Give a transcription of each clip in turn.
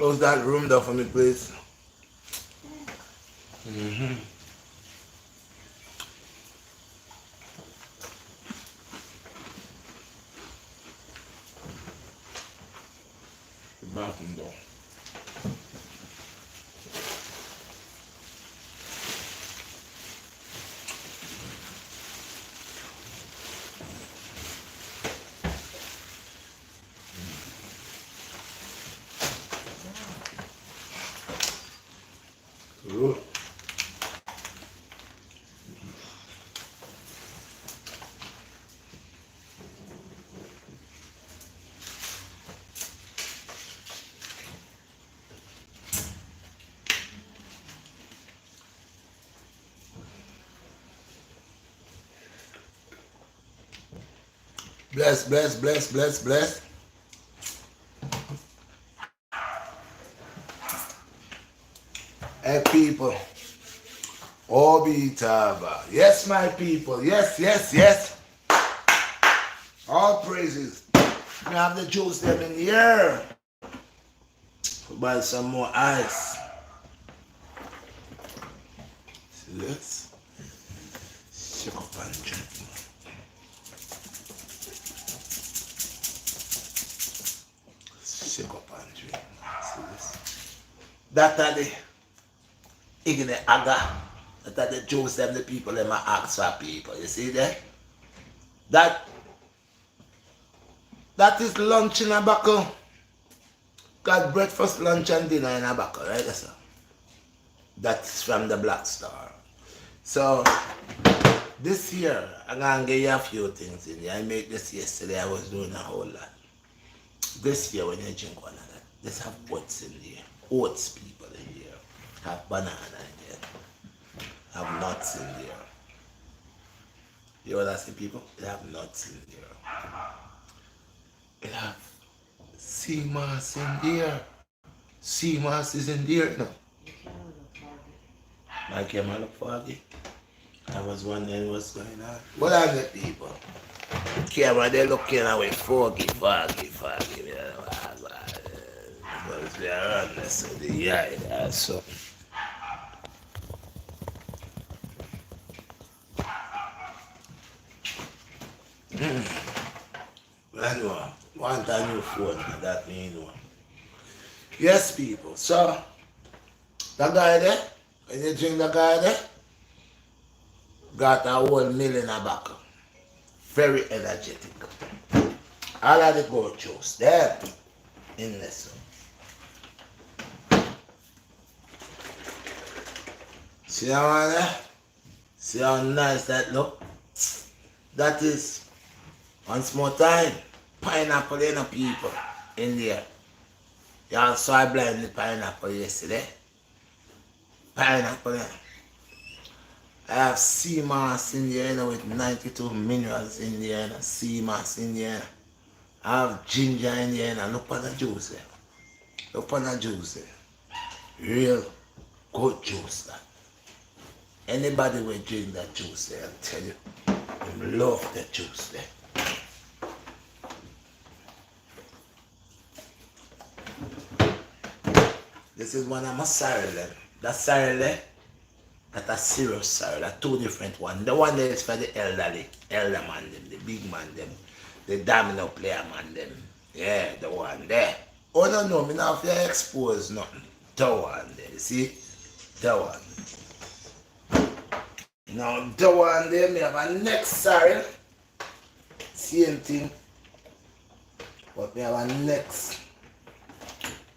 Close that room door for me, please. The bathroom door. Good. Bless, bless, bless, bless, bless. Hey people, Obitava. Yes, my people. Yes, yes, yes. All praises. We have the juice them in the air. Buy some more ice. See this? Shake up and drink. Shake up and drink. See this? That are the Igne aga. That are the juice them the people them ask for people. You see that? That is lunch in a buckle. Got breakfast, lunch and dinner in a buckle, right? Sir? That's from the BlackStar. So this year I'm gonna give you a few things in here. I made this yesterday, I was doing a whole lot. This year when you drink one of that, just have oats in here. Oats people in here. Have banana in here. Have nuts in here. You know what I say, people? They have nuts in here. It have sea moss in there. Sea moss is in there now. My camera look foggy. I was wondering what's going on. What are the people? Camera they looking away foggy. Because they are honest with the yard so. I know. Want a new phone, that me know. Yes, people. So, the guy there, when you drink the guy there, got a whole meal in a buckle. Very energetic. All of the gold juice there in this. See how one there? See how nice that look? That is, once more time, pineapple in the people in there. Y'all saw I blind the pineapple yesterday. Pineapple, yeah. I have sea moss in there, you know, with 92 minerals in there, and sea moss in there. I have ginger in there, and look at the juice there. Look at the juice there. Real good juice that. Anybody will drink that juice there, I'll tell you. I love the juice there. This is one of my sorrel. That sorrel, that's a serious sorrel. That's two different ones. The one that is for the elder man them, the big man them, the domino player man them. Yeah, the one there. Oh no, me not have to expose nothing. The one there, you see? The one. Now the one there, me have a next sorrel. Same thing. But me have a next.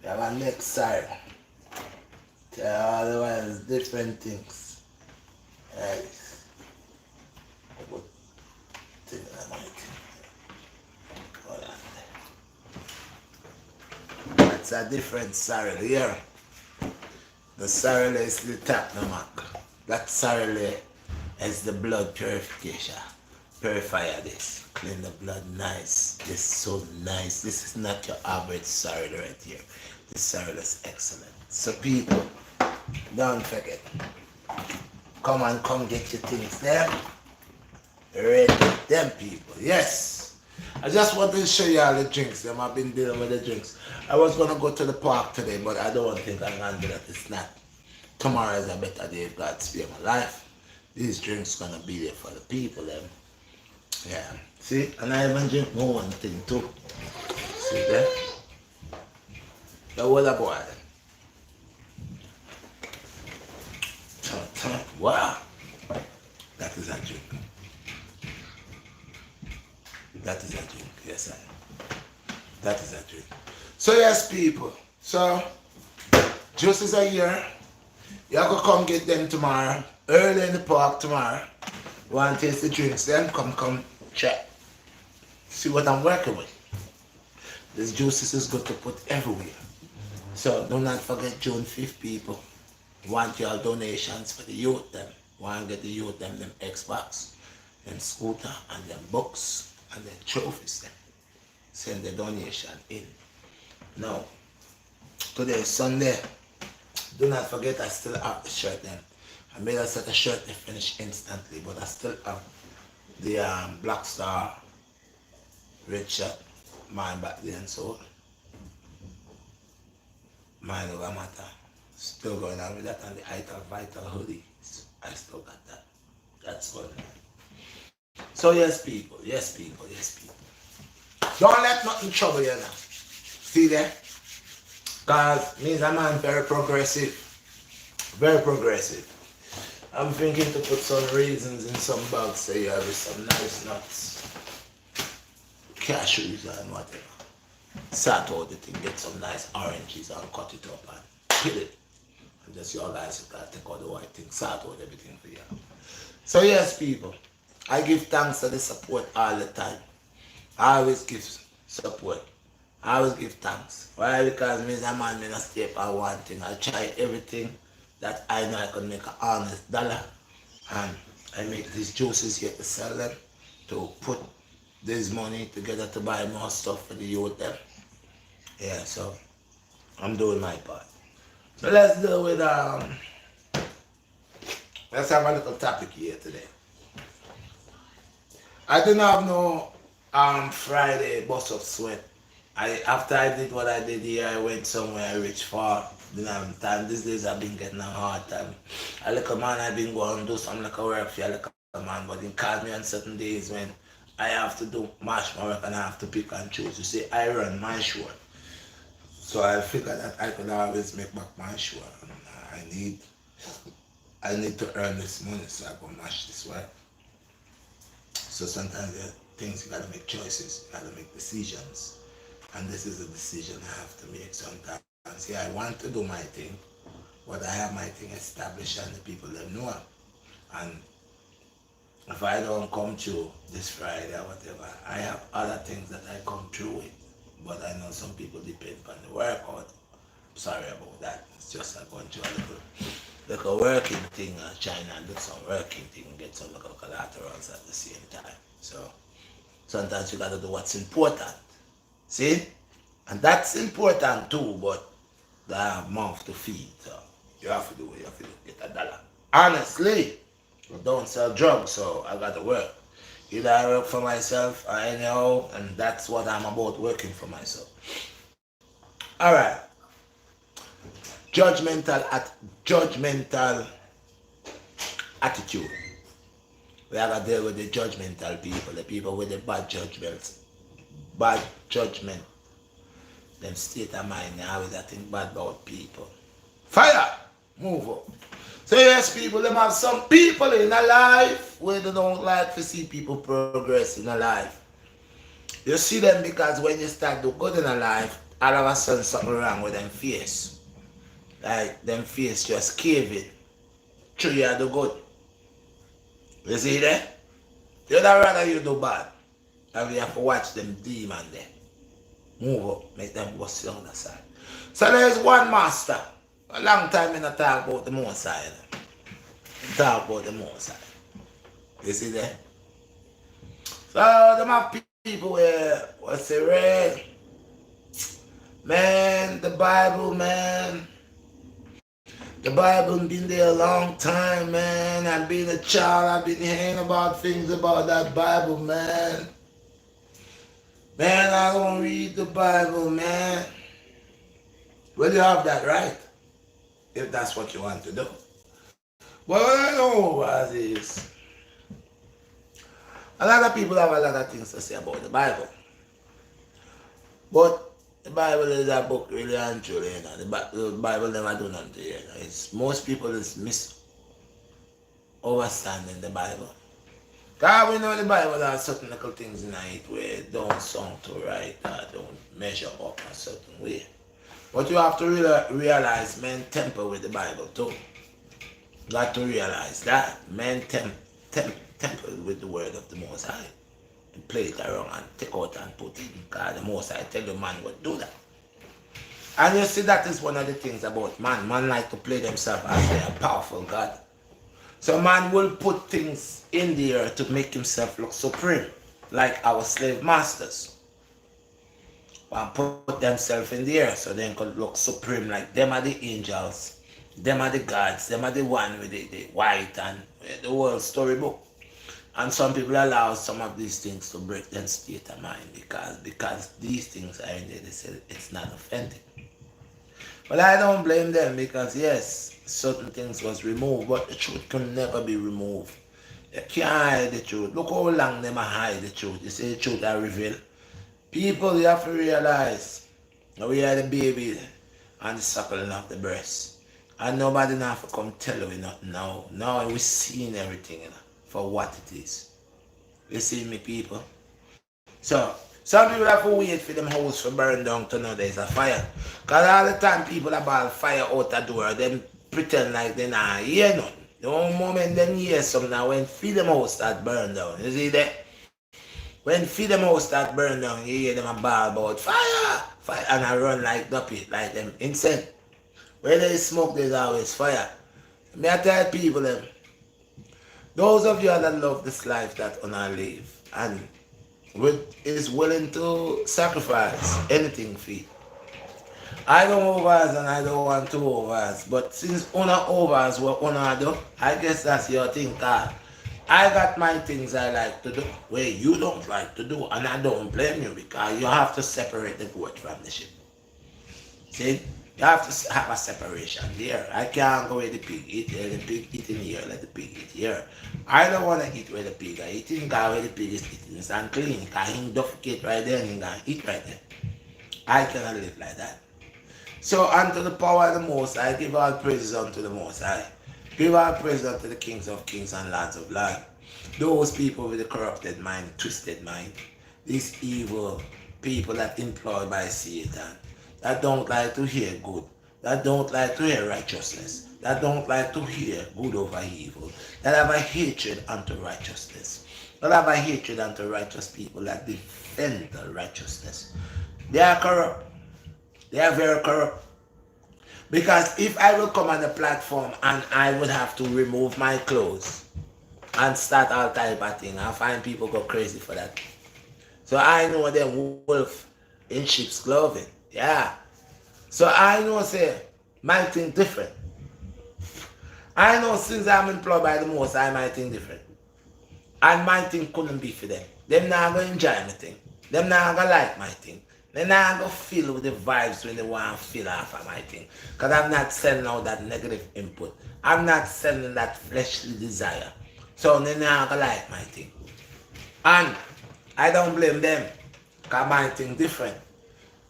We have a next sorrel. Otherwise, different things. Right. Good thing I might. Hold on. That's a different sorrel here. The sorrel is the top no mark. That sorrel is the blood purification. Purifier this. Clean the blood nice. This is so nice. This is not your average sorrel right here. This sorrel is excellent. So people, don't forget. Come get your things there. Ready, them people. Yes. I just want to show you all the drinks. I've been dealing with the drinks. I was gonna go to the park today, but I don't think I'm gonna do that. It's not. Tomorrow is a better day if God spare my life. These drinks gonna be there for the people, them. Yeah. See, and I even drink more one thing too. See there? The water boy. Wow. That is a drink. That is a drink. Yes, that is a drink. So yes, people. So juices are here. You have to come get them tomorrow. Early in the park tomorrow. Want to taste the drinks? Then come check. See what I'm working with. This juices is good to put everywhere. So do not forget June 5th, people. Want your donations for the youth them. Want to get the youth them Xbox, them scooter, and them books, and them trophies them. Send the donation in. Now, today is Sunday. Do not forget I still have the shirt then. I made a set of shirt that finish instantly, but I still have the BlackStar Redshot mine back then, so mine over matter. Still going on with that, and the Vital Hoodies. I still got that. That's going on. So yes people, yes people, yes people. Don't let nothing trouble you now. See there? Cause me's a man very progressive. Very progressive. I'm thinking to put some raisins in some bags so you have some nice nuts. Cashews and whatever. Sort out the thing, get some nice oranges and cut it up and kill it. And just your guys gotta take all the white thing, sort out everything for you. So yes people, I give thanks for the support all the time. I always give support. I always give thanks. Why? Because me as a man, me not stay for one thing. I try everything that I know I can make an honest dollar. And I make these juices here to sell them, to put this money together to buy more stuff for the youth them. Yeah, so I'm doing my part. So let's deal with let's have a little topic here today. I didn't have no Friday bust up sweat. After I did what I did here, I went somewhere I reached far. Didn't have time. These days I've been getting a hard time. I like a man, I've been going to do something like a work for I like a man, but it calls me on certain days when I have to do much more work and I have to pick and choose. You see, I run my show. So I figured that I could always make back my show. I need to earn this money so I can match this work. So sometimes there are things you gotta make choices, you gotta make decisions. And this is a decision I have to make sometimes. Yeah, I want to do my thing, but I have my thing established and the people that know it. And if I don't come through this Friday or whatever, I have other things that I come through with. But I know some people depend on the workout. Sorry about that. It's just like going through a little working thing and trying to do some working thing and get some little collaterals at the same time. So sometimes you gotta do what's important. See? And that's important too, but they have mouth to feed. So you have to do what you have to do, get $1. Honestly, I don't sell drugs, so I gotta work. Either I work for myself or anyhow, and that's what I'm about, working for myself. Alright. Judgmental attitude. We have to deal with the judgmental people, the people with the bad judgments. Bad judgment. Them state of mind, they always think bad about people. Fire! Move up. So yes, people, them have some people in their life where they don't like to see people progress in their life. You see them because when you start to do good in their life, all of a sudden something wrong with them face. Like them face just cave it. True, you do good. You see that? You'd rather you do bad. And we have to watch them demon there. Move up, make them go on the side. So there's one master. A long time in the talk about the more side. Talk about the more side. You see that? So them have people where what's the red? Man, the Bible, man. The Bible been there a long time, man. I've been a child, I've been hearing about things about that Bible, man. Man, I don't read the Bible, man. Well, you have that right, if that's what you want to do. But what I know is a lot of people have a lot of things to say about the Bible. But the Bible is a book really and truly, you know. The Bible never do nothing, you know. It's most people is misunderstanding the Bible. God, we know the Bible has certain little things in it where it don't sound too right or don't measure up a certain way. But you have to realize men temper with the Bible too. Got to realize that men temper with the word of the Most High. And play it around and take out and put in. Because the Most High tell the man what do that. And you see that is one of the things about man. Man like to play themselves as they are powerful God. So man will put things in the earth to make himself look supreme. Like our slave masters. And put themselves in the air so they could look supreme, like them are the angels, them are the gods, them are the one with the white and the whole storybook. And some people allow some of these things to break their state of mind because these things are in there, they say it's not authentic. But I don't blame them because yes, certain things was removed, but the truth can never be removed. You can't hide the truth. Look how long them hide the truth. You see the truth I reveal. People, you have to realize we are the baby and the suckling of the breast. And nobody now have to come tell you nothing now. Now we're seeing everything, you know, for what it is. You see me, people? So, some people have to wait for them house to burn down to know there's a fire. Because all the time people about fire out the door, them pretend like they not hear nothing. The one moment them hear something now when them house start burn down. You see that? When them house start burn down, you hear them a ball about fire, fire, and I run like duppy, like them insane. Where there is smoke, there's always fire. May I tell people them, those of you that love this life that on our live and is willing to sacrifice anything for it. I don't overs and I don't want to overs, but since honor overs what honor do, I guess that's your thing, Carl. I got my things I like to do where you don't like to do, and I don't blame you because you have to separate the goat from the sheep. See? You have to have a separation there. I can't go where the pig eat, let the pig eat in here, let the pig eat here. I don't want to eat where the pig is eating, because where the pig is eating is unclean, because he defecate right there and he can eat right there. I cannot live like that. So unto the power of the Most High, give all praises unto the Most High. Give all praise unto the kings of kings and lords of lords. Those people with a corrupted mind, twisted mind. These evil people that employed by Satan. That don't like to hear good. That don't like to hear righteousness. That don't like to hear good over evil. That have a hatred unto righteousness. That have a hatred unto righteous people that defend the righteousness. They are corrupt. They are very corrupt. Because if I will come on the platform and I would have to remove my clothes and start all type of thing, I find people go crazy for that. So I know them wolf in sheep's clothing. Yeah. So I know say my thing different. I know since I'm employed by the Most, I might think different. And my thing couldn't be for them. Them not gonna enjoy my thing. Them not gonna like my thing. They're not going to feel with the vibes when they want to feel off of my thing. Because I'm not sending out that negative input. I'm not sending that fleshly desire. So they're not going to like my thing. And I don't blame them. Because my thing different.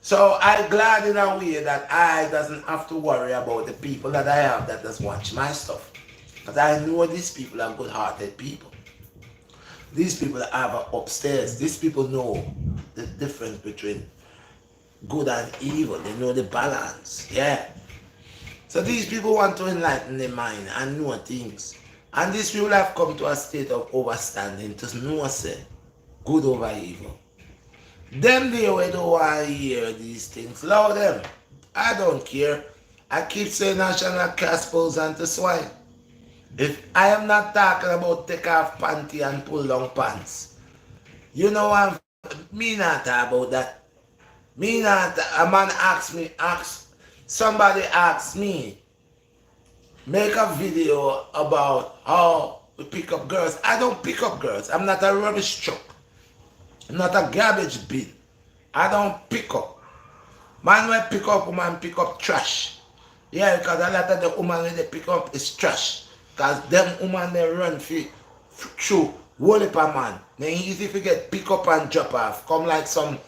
So I'm glad in a way that I doesn't have to worry about the people that I have that just watch my stuff. Because I know these people are good-hearted people. These people have upstairs. These people know the difference between good and evil. They know the balance. Yeah. So these people want to enlighten their mind and know things. And these people have come to a state of overstanding to know say good over evil. Them they don't want to hear these things. Allow them. I don't care. I keep saying I shall not cast pearls unto swine. If I am not talking about take off panty and pull down pants, you know me not talk about that. Me not, a man somebody asked me, make a video about how we pick up girls. I don't pick up girls. I'm not a rubbish truck. I'm not a garbage bin. I don't pick up. Man will pick up woman pick up trash. Yeah, because a lot of the woman when they pick up is trash. Because them woman they run through whole heap of man. Then easy to get pick up and drop off. Come like some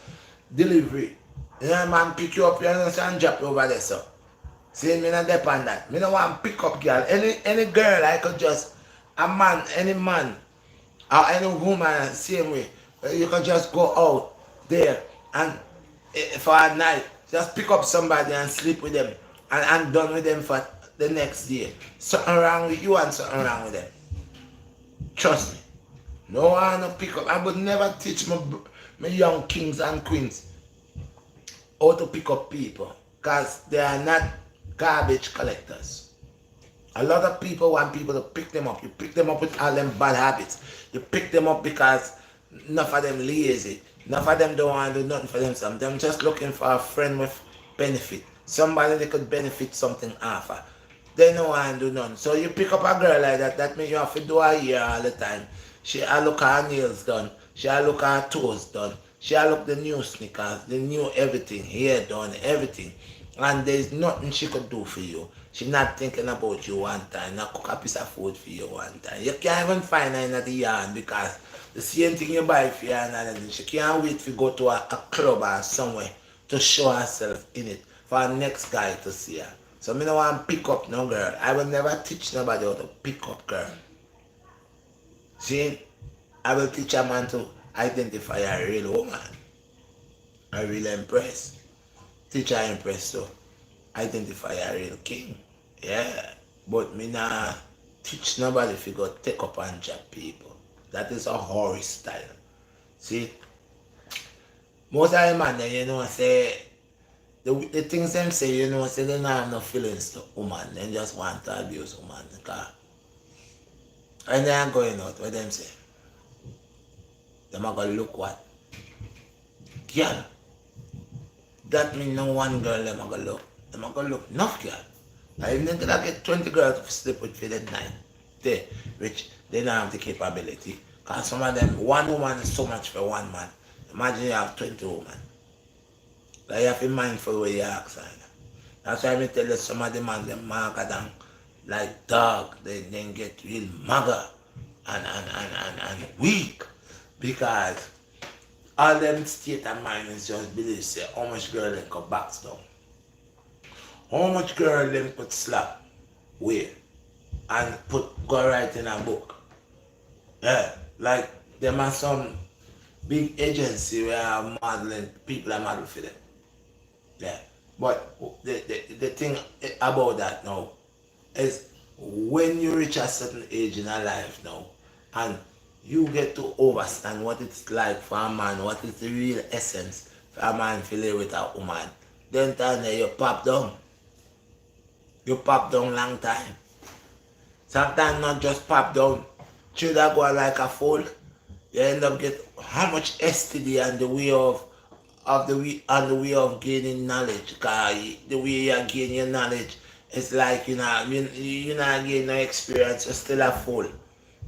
delivery. You know, man pick you up, you understand, and drop you over there, so. See, me not depend that. Me don't want to pick up girl. Any girl I could just a man, any man or any woman same way. You can just go out there and for a night, just pick up somebody and sleep with them and I'm done with them for the next day. Something wrong with you and something wrong with them. Trust me. No one to pick up. I would never teach my young kings and queens how to pick up people because they are not garbage collectors. A lot of people want people to pick them up. You pick them up with all them bad habits. You pick them up because enough of them lazy. Enough of them don't want to do nothing for themselves. Them just looking for a friend with benefit. Somebody they could benefit something off of. They don't want to do nothing. So you pick up a girl like that, that means you have to do her hair all the time. She look her nails done. She look her toes done. She look the new sneakers, the new everything, hair done, everything. And there's nothing she could do for you. She's not thinking about you one time, not cook a piece of food for you one time. You can't even find her in the yard because the same thing you buy for her and she can't wait to go to a club or somewhere to show herself in it for her next guy to see her. So I don't want to pick up no girl. I will never teach nobody how to pick up girl. See, I will teach a man to identify a real woman, a real empress. Teach her empress to identify a real king. Yeah. But me not teach nobody if you go take up and jab people. That is a horror style. See? Most of the man you know say the things them say, you know, say they don't have no feelings to woman. They just want to abuse woman. Because when they are going out, what them say? Them are going to look what? Girl. That means no one girl them are going to look. Them are going to look enough girl. Now even if they get 20 girls to sleep with for that night, which they don't have the capability. Because some of them, one woman is so much for one man. Imagine you have 20 women. Like you have to be mindful where you ask. That's why I tell you some of the man them mark them like dog. They then get real maga and weak. Because all them state of mind is just believe say how much girl them could box down. How much girl them could slap where and go write in a book. Yeah. Like them are some big agency where are modeling people are model for them. Yeah. But the thing about that now is when you reach a certain age in a life now and you get to understand what it's like for a man, what is the real essence for a man to live with a woman, then time there you pop down. You pop down long time. Sometimes not just pop down. Should I go like a fool? You end up get how much STD and the way of gaining knowledge. Cause the way you gain your knowledge, it's like you not gain no experience. You're still a fool.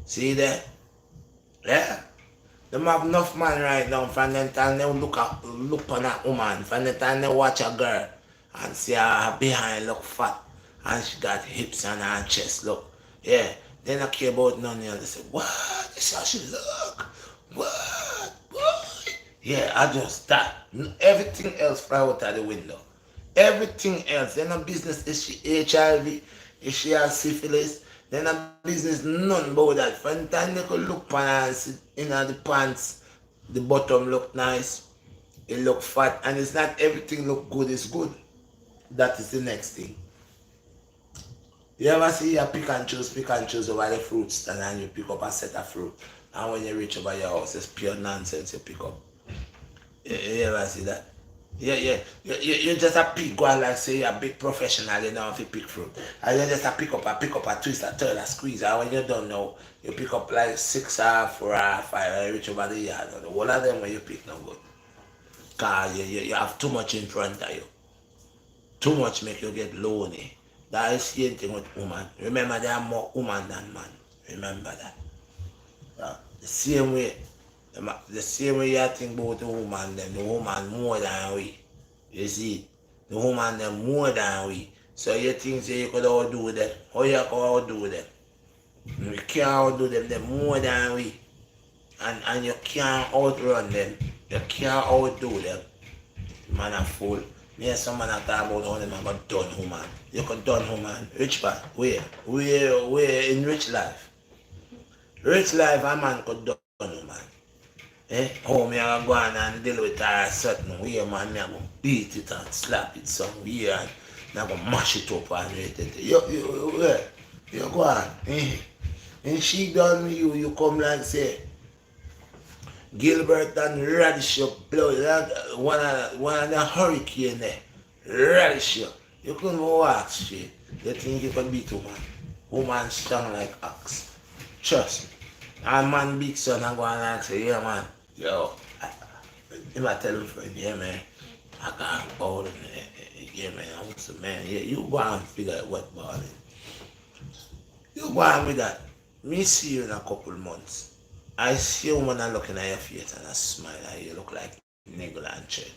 See there? Yeah. Them have enough man right now. From the time they look on a woman, from the time they watch a girl and see her behind look fat and she got hips and her chest look. Yeah. They don't care about none else. They say, what? This how she look. What? Boy? Yeah, I just that. Everything else fly out of the window. Everything else. They're not business. Is she HIV? Is she has syphilis? They're not business none about that. From the time they could look on in the pants, the bottom look nice, it look fat, and it's not everything look good is good. That is the next thing. You ever see you pick and choose over the fruits and then you pick up a set of fruit and when you reach over your house it's pure nonsense you pick up. You ever see that? Yeah. You just a pick one like say you're a big professional, you know if you pick fruit. And you just a pick up a twist, a turn, a squeeze, and when you don't know, you pick up like 6 or 4 or 5 and you reach over the yard. And all of them when you pick no good. Cause you have too much in front of you. Too much make you get lonely. That is the same thing with women. Remember there are more women than man. Remember that. The same way you think about the woman, then the woman more than we. You see, The woman them more than we. So you think say you could outdo them? How you could outdo them? You can't outdo them, they more than we. And you can't outrun them. You can't outdo them. Man a fool. Me and some man a talk about how them a got done woman. You could done woman. Rich man. Where in rich life? Rich life a man could done woman. How me a go on and deal with her certain way, man, me a go beat it and slap it somewhere and me a go mash it up and rate it. You go on. And she done with you come like say Gilbert and radish your blood, one of the hurricane there, radish you. You couldn't walk straight. You think you could beat woman. Woman strong like ox. Trust me. And man big son and go and say, yeah man, yo, if I tell him friend, yeah man, I got ball in yeah man, I was a man, yeah, you go and figure out what ball is. You go on with that. Me see you in a couple months. I see you when I looking at your face and I smile and you look like niggle and tread.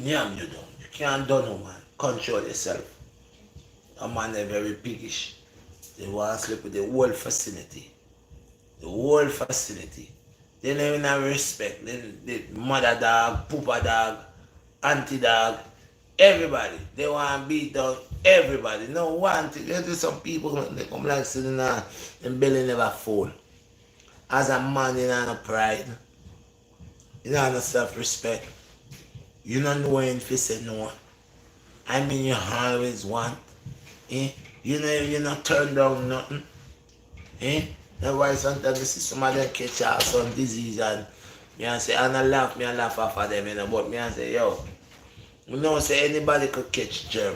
Damn you don't. You can't do no man. Control yourself. A man is very piggish. They want to sleep with the whole facility. The whole facility. They don't even have respect. The mother dog, pooper dog, auntie dog, everybody. They want to beat down everybody. No one thing. There's some people they come like sitting there and belly never fall. As a man, you don't have no pride. You don't have no self-respect. You don't know when to say no. I mean you always want. You not turn down nothing. That's why sometimes you see some of them catch some disease and me and say, and I laugh off of them, but me and say, yo, we know say anybody could catch germ,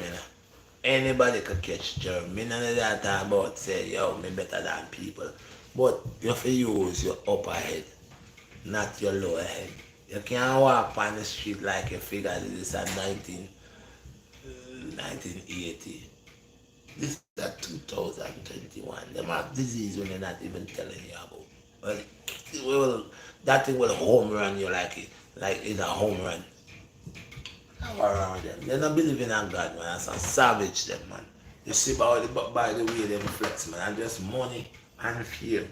Anybody could catch germ. Me none of that time about say, yo, me better than people. But you have to use your upper head, not your lower head. You can't walk on the street like you figure this at 1980. This is at 2021. Them have disease when they're not even telling you about. Well, that thing will home run you like it's a home run. Around them. They don't believe in a God, man. That's a savage them, man. You see by the way they flex, man, and just money and fear.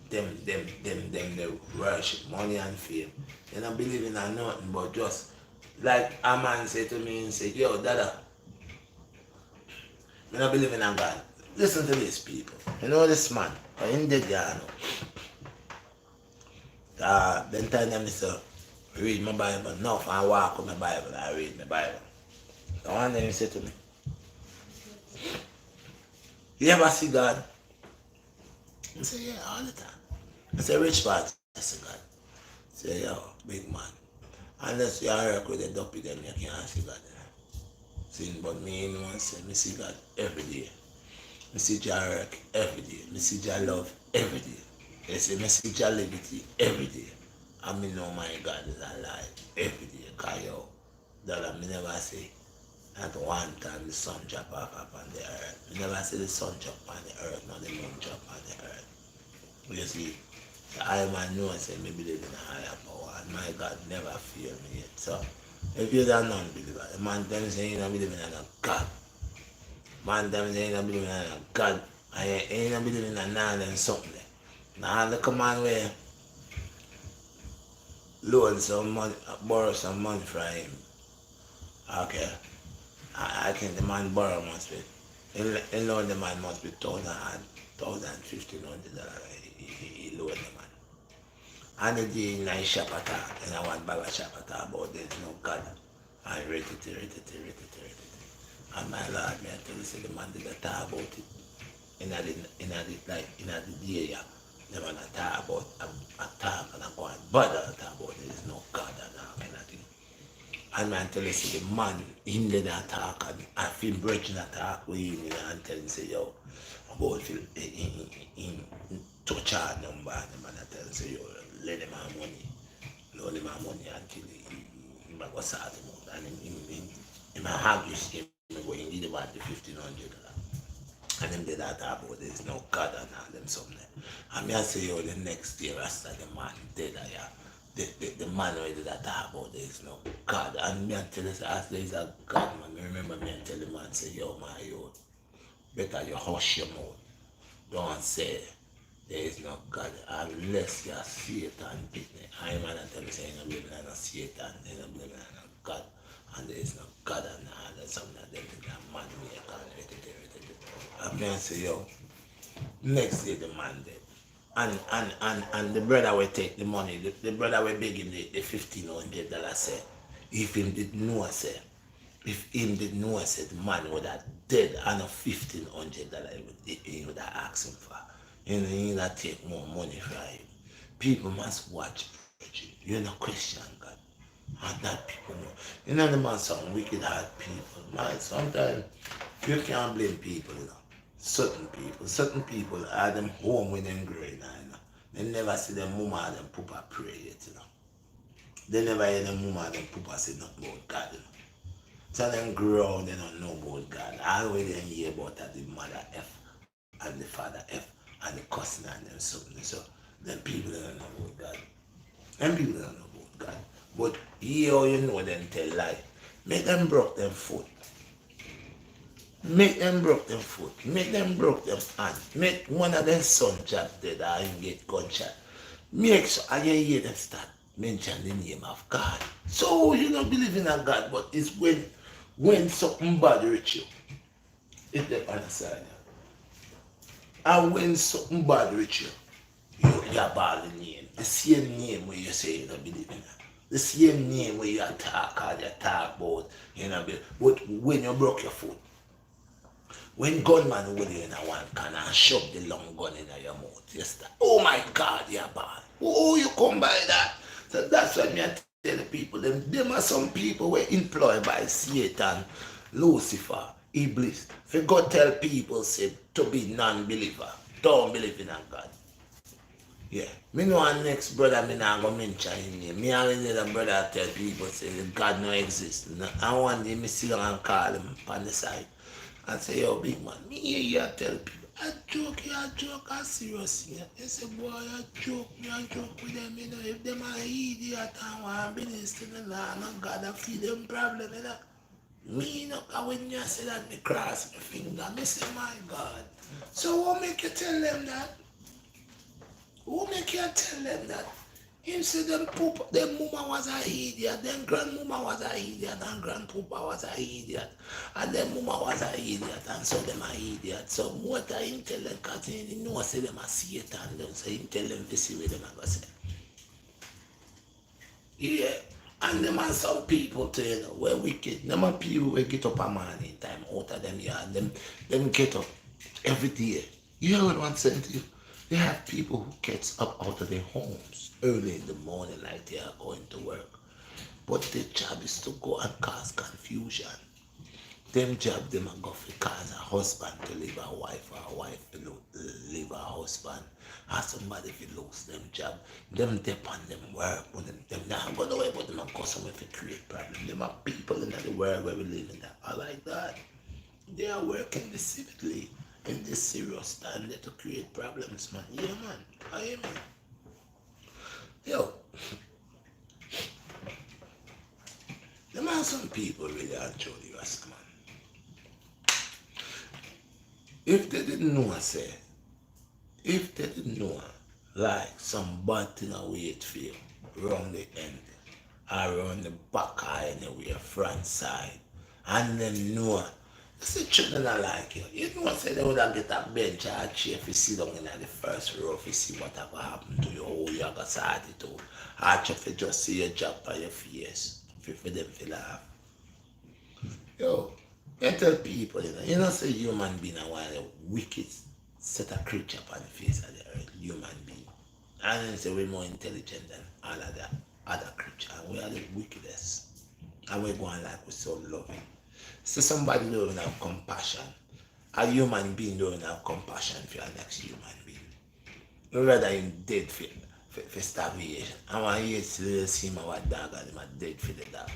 Them they worship money and fame. They don't believe in nothing but just like a man said to me and said, yo, Dada, I don't believe in a God. Listen to these people. You know this man, in the garden. Then tell them to read my Bible. No, if I walk with my Bible, I read my Bible. So one day he said to me, you ever see God? I said, yeah, all the time. I said, rich man, I said, God. I said, yo, big man. Unless you are work with a dopey, then you can't see God. See, but me in one say, me see God every day. Me see Jah work every day. Me see Jah love every day. They say, me see Jah liberty every day. And me know my God is alive every day. Because yo, that me never say, at one time the sun drop off upon the earth. Me never see the sun drop on the earth, nor the moon drop on the earth. You see, I man know say me believe in a higher power and my God never fail me yet. So if you're a non-believer, the man them say you don't believe in a God. Man them say you don't believe in a God and you don't believe in a none and something. Now the command where loan some money, borrow some money from him. Okay. I think the man borrow must be in loan the man must be $1,000 he loan the man. And he did in a shop attack, and I want Baba shop attack about there's no God. And rate it. And my Lord, me I tell you, say the man did talk about it. In the area, the man talk about attack and I go and bother talk about there's no God and all kind of thing. And man tell you, say the man, him did attack and I feel breaking attack with him and tell him, say, yo, about him touch hard number and the man tell him, say, yo, let him have money. Let him have money until he go sort him out. And him have you see him go, he need about the $1,500. And him did that about there's no God and all them something. And me I say, yo, the next day, after the man dead, yeah. the man where did that talk about there is no God. And me and tell us as there is a God, man. Me remember me and tell the man say, yo my youth, better you hush your mouth. Don't say there is no God unless you're Satan pitney. I man and tell me say you no believe in no Satan, you no believe in no God, and there is no God and all that something that them think that man make and everything. And me and say, yo, next day the man dead. And the brother will take the money, the brother will beg him the $1,500 say. If him did know say, if him did know say the man would have dead and a $1,500 he would have asked him for. You know, he would have take more money from him. People must watch preaching. You know question God. And that people know. You know the man some wicked hard people. Man, sometimes you can't blame people, you know. Certain people are them home when them growing now, you know. They never see them mama and them papa pray yet, you know. They never hear them mama and them papa say nothing about God, you know. So them grow they don't know about God. Always they hear about that the mother F and the father F and the cousin and them something. So them people they don't know about God. Them people don't know about God. But here you know them tell lie. Make them broke them foot. Make them broke them foot. Make them broke them hand. Make one of them son job dead or him get gunshot. Make sure and you hear them start mention the name of God. So you don't believe in a God, but it's when something bad reach you. It the understand you. And when something bad reach you're balling name. The same name where you say you don't believe in it. The same name where you talk or you talk about, you know, but when you broke your foot, when gunman hold you in a one can and shove the long gun in your mouth, you start, oh my God, you're bad. Oh, you come by that. So that's what me I tell the people. Them are some people were employed by Satan, Lucifer, Iblis. If you go tell people say to be non-believer, don't believe in a God. Yeah. Me know our next brother, me not gonna mention him name. Me already the brother tell people say God no exist. And one day me sit down and call him on the side and say, yo, big man, me hear you tell people, I joke, I serious. Yeah. They say, boy, I joke with them, you know, if them are idiot and want business to the law, no God, I feel them problem, you know. Me, no, when you say that, me cross my finger, me say, my God. So what make you tell them that? Who make you tell them that? Him say them mama was a idiot, them grandmama was a idiot, and grandpapa was a idiot, and them mama was a idiot, and so them a idiot. So what I him tell them, cause he know say them a Satan, them so him tell them to see what them a go say. Yeah. And them are some people too, you know, we're wicked. Them are people who get up a morning time out of them yard. Them get up every day. You hear what I'm saying to you? They have people who gets up out of their homes early in the morning like they are going to work. But their job is to go and cause confusion. Them job them a go for cause a husband to leave a wife or a wife to leave a husband. Or somebody if lose them job. Them dep on them work. When them not go away but them a go somewhere to create problem. Them are people in the world where we live in that are like that. They are working deceitfully in this serious time there to create problems, man. Yeah, man. I hear me. Yo. Them are some people really enjoy the rest, man. If they didn't know, if they didn't know, like some bad thing I wait for you, around the end, or around the back or anywhere, front side, and then know, it's the children I like you. You know, say they would have get a bench or a chair if you sit down in the first row if you see whatever happened to you, how you got started to, or if you just see your job by your face, for them to laugh. Yo, you tell people, you know, say human being are one of the wicked set of creature upon the face of the earth, human being. And then say we're more intelligent than all of the other creatures. And we are the wickedest. And we're going like we're so loving. So somebody don't have compassion. A human being don't have compassion for your next human being. You rather him dead for starvation. And when you see him our dog and him are dead for the dog.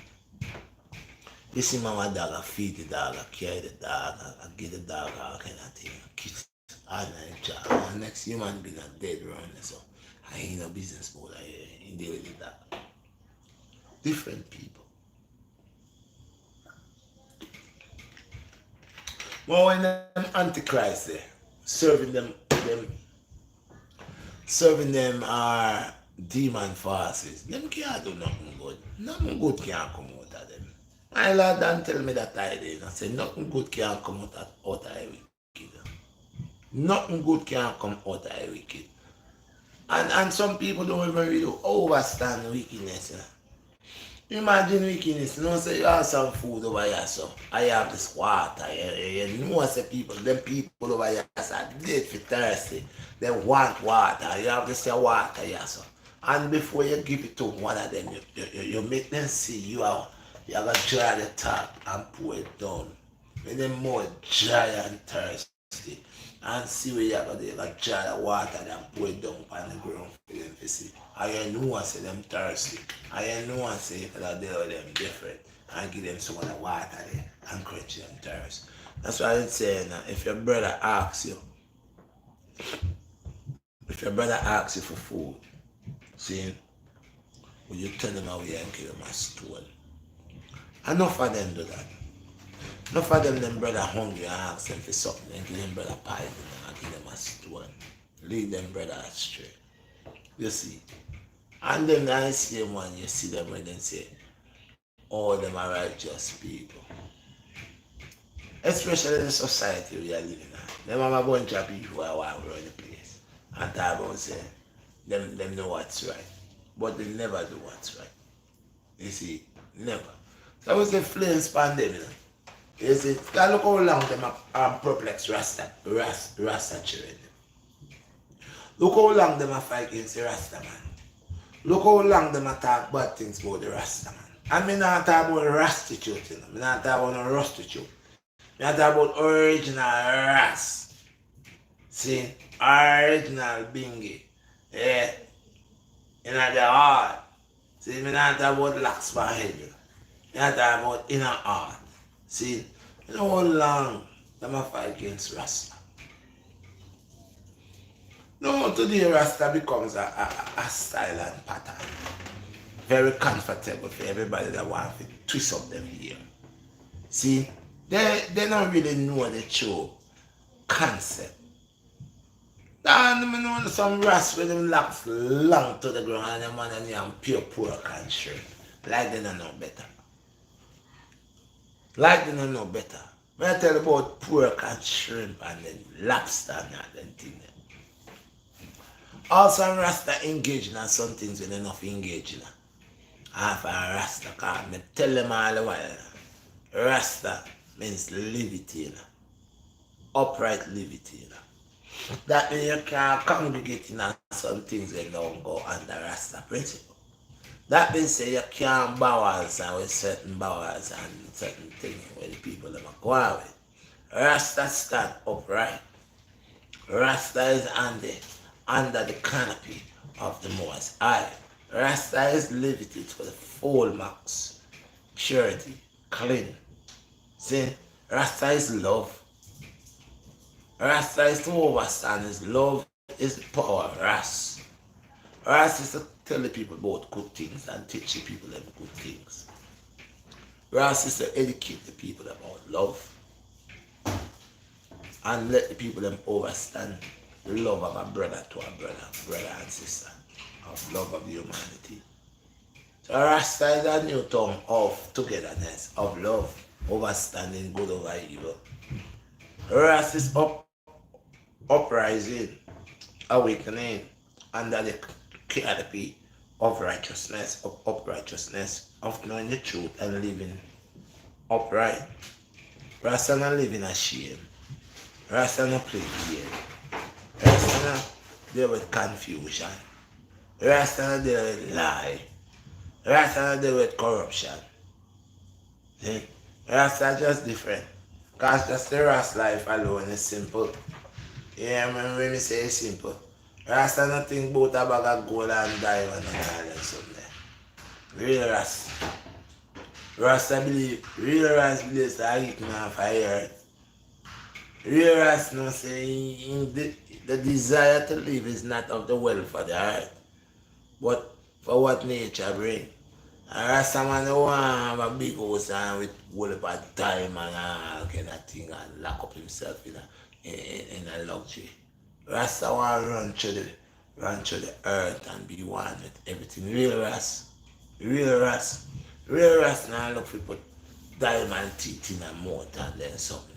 You see mama dog, I feed the dog, I carry the dog, I give the dog all kind of thing, kiss all night job. And next human being are dead around so. I ain't no business mode. I ain't dealing with that. Different people. But when them antichrist there, serving them are demon forces, them can't do nothing good. Nothing good can't come out of them. My Lord don't tell me that I did. I say nothing good can't come out of a wicked. Nothing good can't come out of a wicked. And some people don't even really overstand wickedness. Imagine wickedness. You know, say you have some food over here, so I have this water. You know, say them people over here are dead for thirsty. They want water. You have this water here, so. And before you give it to one of them, you make them see you have a dry the top and pour it down. Make them more dry and thirsty. And see where you got there, like dry the water and pour it down on the ground for them to see. I know I say them thirsty. I know I say that they are them different. And give them some of the water there and quench them thirst. That's why I'm saying if your brother asks you for food, see, will you tell him away and give him a stone? Enough of them do that. Enough of them brother hungry and ask them for something and give them brother pie and give them a stone. Lead them brother astray. You see. And then I see them when you see them when they say, all them are righteous people. Especially in the society we are living in. Them have a bunch of people who are around the place. And talk about say, them know what's right. But they never do what's right. You see, never. So I was the flames pandemic. You see, look how long them are perplex Rasta children. Look how long them are fight against the Rasta man. Look how long them are talk bad things about the Rasta man. And me not talk about prostitute, you know. Me not talk about no prostitute. Me not talk about original Ras. See, original bingy. Yeah. You know the heart. See, me not talk about lax for head. Me not talk about inner heart. See, you know how long them a fight against Rasta. No, today Rasta becomes a style and pattern. Very comfortable for everybody that wants to twist up them here. See, they don't really know the true concept. And I know some Rasta with them locks long to the ground and them on them pure pork and shrimp. Like they don't know better. Like they don't know better. When I tell you about pork and shrimp and then lobster and that then thing. Also Rasta engaging in some things when they're not engaging. Half a Rasta card. I tell them all the while. Rasta means liberty. Upright liberty. That means you can congregate in some things that don't go under Rasta principle. That means say you can't balance with certain balance and certain things where the people are going with. Rasta stand upright. Rasta is under the canopy of the Most High. Rasta is liberty to the full max. Purity, clean. See, Rasta is love. Rasta is to overstand is love is power. Ras is to tell the people about good things and teach the people them good things. Ras is to educate the people about love and let the people them overstand the love of a brother to a brother and sister, of love of humanity. So Rasta is a new tongue of togetherness, of love, overstanding good over evil. Rasta is uprising, awakening under the canopy of righteousness, of uprighteousness, of knowing the truth and living upright. Rasta not living a shame. Rasta not play game. Rasta not deal with confusion. Rasta not deal with lie. Rasta not deal with corruption. See? Rasta just different. Because just the Rasta life alone is simple. Yeah, when we say it's simple. Rasta not think about a bag of gold and diamond and all that something. Real Rasta. Real Rasta believes that he can have fire. Real Rasta no say the desire to live is not of the wealth of the earth. But for what nature bring? And Rasta man don't want to have a big house and with whole heap of time and all kind of thing and lock up himself in a luxury. Rasta want to run through the earth and be one with everything. Real Ras. Real Ras now look for put diamond teeth in a mouth and then something.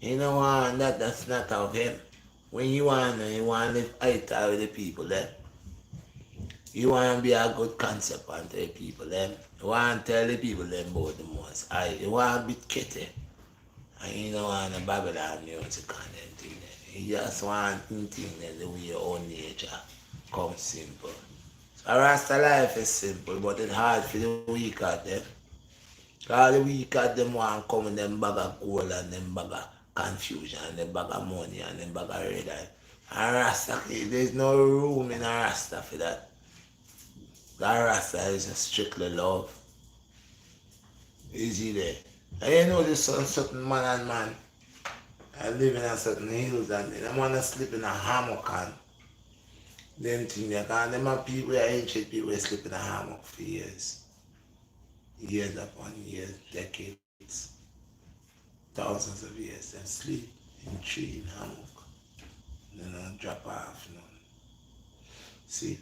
You know what? That's not of him. When you want to live height with the people then. You want to be a good concept and tell people them. You want to tell the people them about the most. You want to be kitty. And you don't want to Babylon music and them thing then. You just want thing then the way your own nature comes simple. So Rasta life is simple, but it's hard for the weak at them. All the weak at them want to come in them bag of gold and them bag of confusion and them bag of money and them bag of red eye. And Rasta, there's no room in a Rasta for that. That Rasta is strictly love. Is he there? And you know this certain man and man I live in a certain hills and they want to sleep in a hammock and them things there. And them are people, ancient people sleep in a hammock for years. Years upon years, decades, thousands of years. They sleep in tree, in hammock. They don't drop off. You know. See?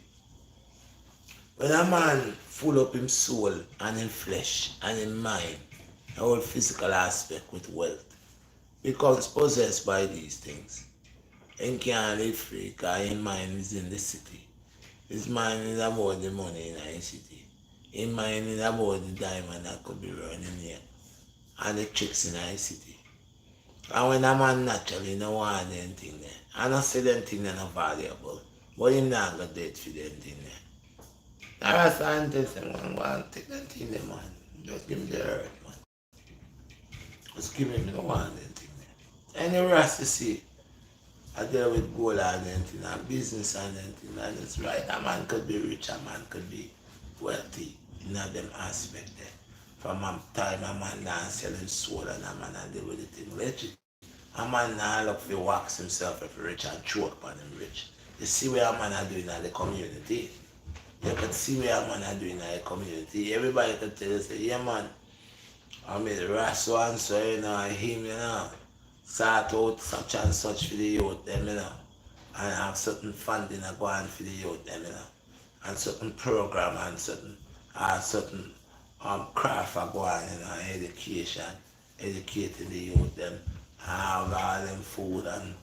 When a man full up his soul and in flesh and in mind, the whole physical aspect with wealth, becomes possessed by these things. And can't live free because his mind is in the city. His mind is about the money in the city. His mind is about the diamond that could be running here. And the chicks in the city. And when a man naturally don't want anything there, I don't say them things are not valuable, but him not got dead for them thing there. That's why I tell them, man, take them thing there, man. Just give me the earth, man. Just give me the one thing there. And the rest you see, I deal with gold and anything, and business and anything, and it's right. A man could be rich, a man could be wealthy in them aspect there. From a time a man now selling soul and a man and deal with the thing legit. A man now look for wax himself if rich and choke upon him rich. You see what a man are doing in the community. You can see what a man are doing in the community. Everybody can tell you, say, yeah man, I mean so and so, you know, him, you know. Start out such and such for the youth, them, you know. And have certain funding go on for the youth, them, you know. And certain program and certain craft go on, you know, education, educating the youth, them, have all them food and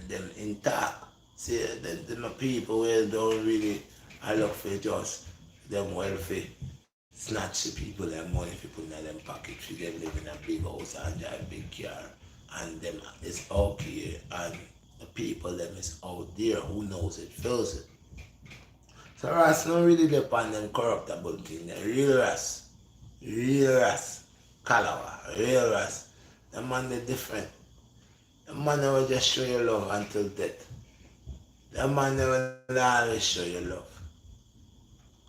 them intact. See, them people where don't really, I look for just them wealthy. Snatch the people their money if you put in them pocket for them live in a big house and drive a big car and them is out here and the people them is out there who knows it, feels it. So Ras don't really depend on them corruptible thing. Real Ras, Calawa, real Ras. The man they different. The man never just show you love until death. The man never always show you love.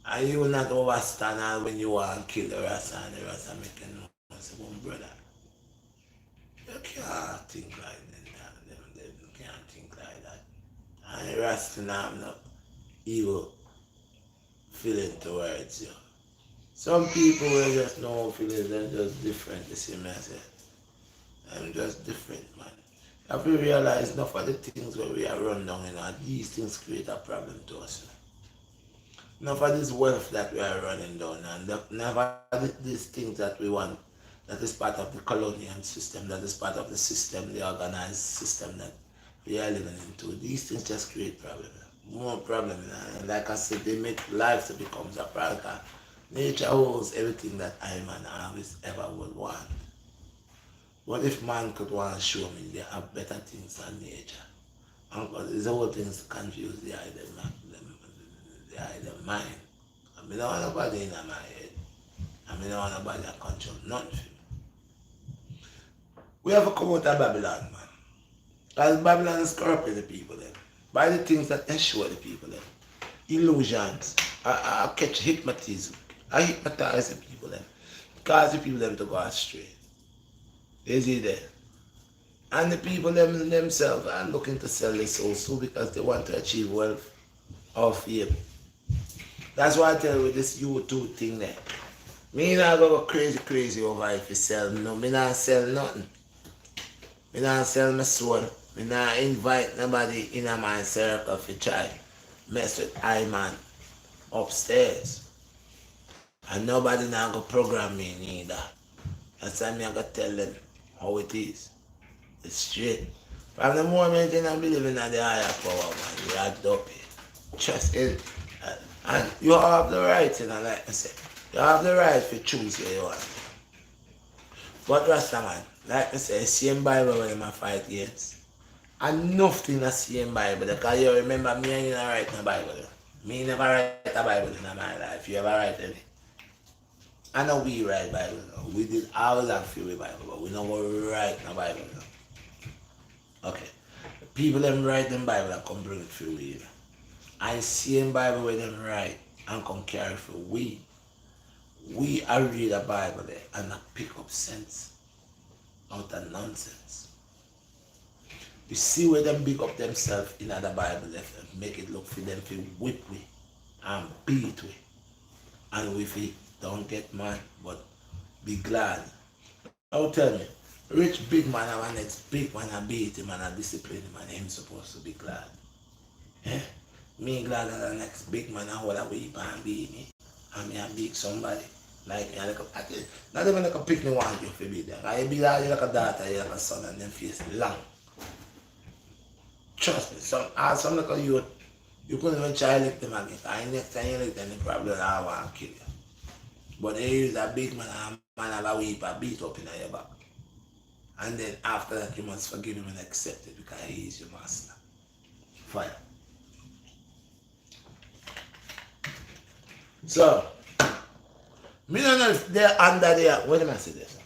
And you will not overstand when you want to kill the Rasta and the Rasta making noise. One brother, you can't think like that. Them can't think like that. And the Rasta now have no evil feeling towards you. Some people will just know feelings, they're just different, you see me I say. I'm just different, man. If we realize enough of the things where we are run down, you know, these things create a problem to us. Enough of this wealth that we are running down and enough of these things that we want, that is part of the colonial system, that is part of the system, the organized system that we are living into. These things just create problems. More problems. And like I said, they make life to become a problem. Nature holds everything that I man always ever would want. What if man could want to show me they have better things than nature? Because these whole things confuse the idea, the mind. I mean, I don't want nobody in my head. I mean, I don't want nobody to control nothing. We have to come out of Babylon, man. Because Babylon is corrupting the people then. By the things that they show the people then. Illusions. I catch hypnotism. I hypnotize the people then. Cause the people them to go astray. You see there? And the people themselves are looking to sell their souls too because they want to achieve wealth. of fame. That's why I tell you with this YouTube thing there. Me not go crazy over if you sell. No, me not sell nothing. Me not sell my soul. Me not invite nobody in my circle to try mess with I man upstairs. And nobody not go program me neither. That's why me I gotta tell them how it is. It's straight. From the moment you don't believe in the higher power, man, you are dopey. Trust it. And you have the right, you know, like I said. You have the right to choose where you want. But Rasta man, like I said, same Bible when I fight against. And nothing the same Bible. Because you remember me and you not write no Bible. Me never write a Bible in my life. You ever write any? I know we write Bible now. We did always have free Bible, but we don't write no Bible now. Okay. People them write them Bible and come bring it for we. I same Bible where them write and come carry for we. We are read a Bible there and not pick up sense out of nonsense. You see where them big up themselves in other Bible there, make it look for them to whip we and beat we. And we don't get mad, but be glad. Now tell me, rich big man and one next big man and beat him and a discipline him and him supposed to be glad. Eh? Me glad that the next big man and hold a whip and beat me. And me and beat somebody. Like me, like not even like a pick me want you to be there. I be like a daughter, you like a son, and them face long. Trust me, some like a youth, you couldn't even try to lick them again. I next time you lick them, they probably don't want to kill you. But here is a big man and a man have a whip and beat up in your back. And then after that, you must forgive him and accept it because he is your master. Fire. So, me don't know if they're under there. What am I saying this?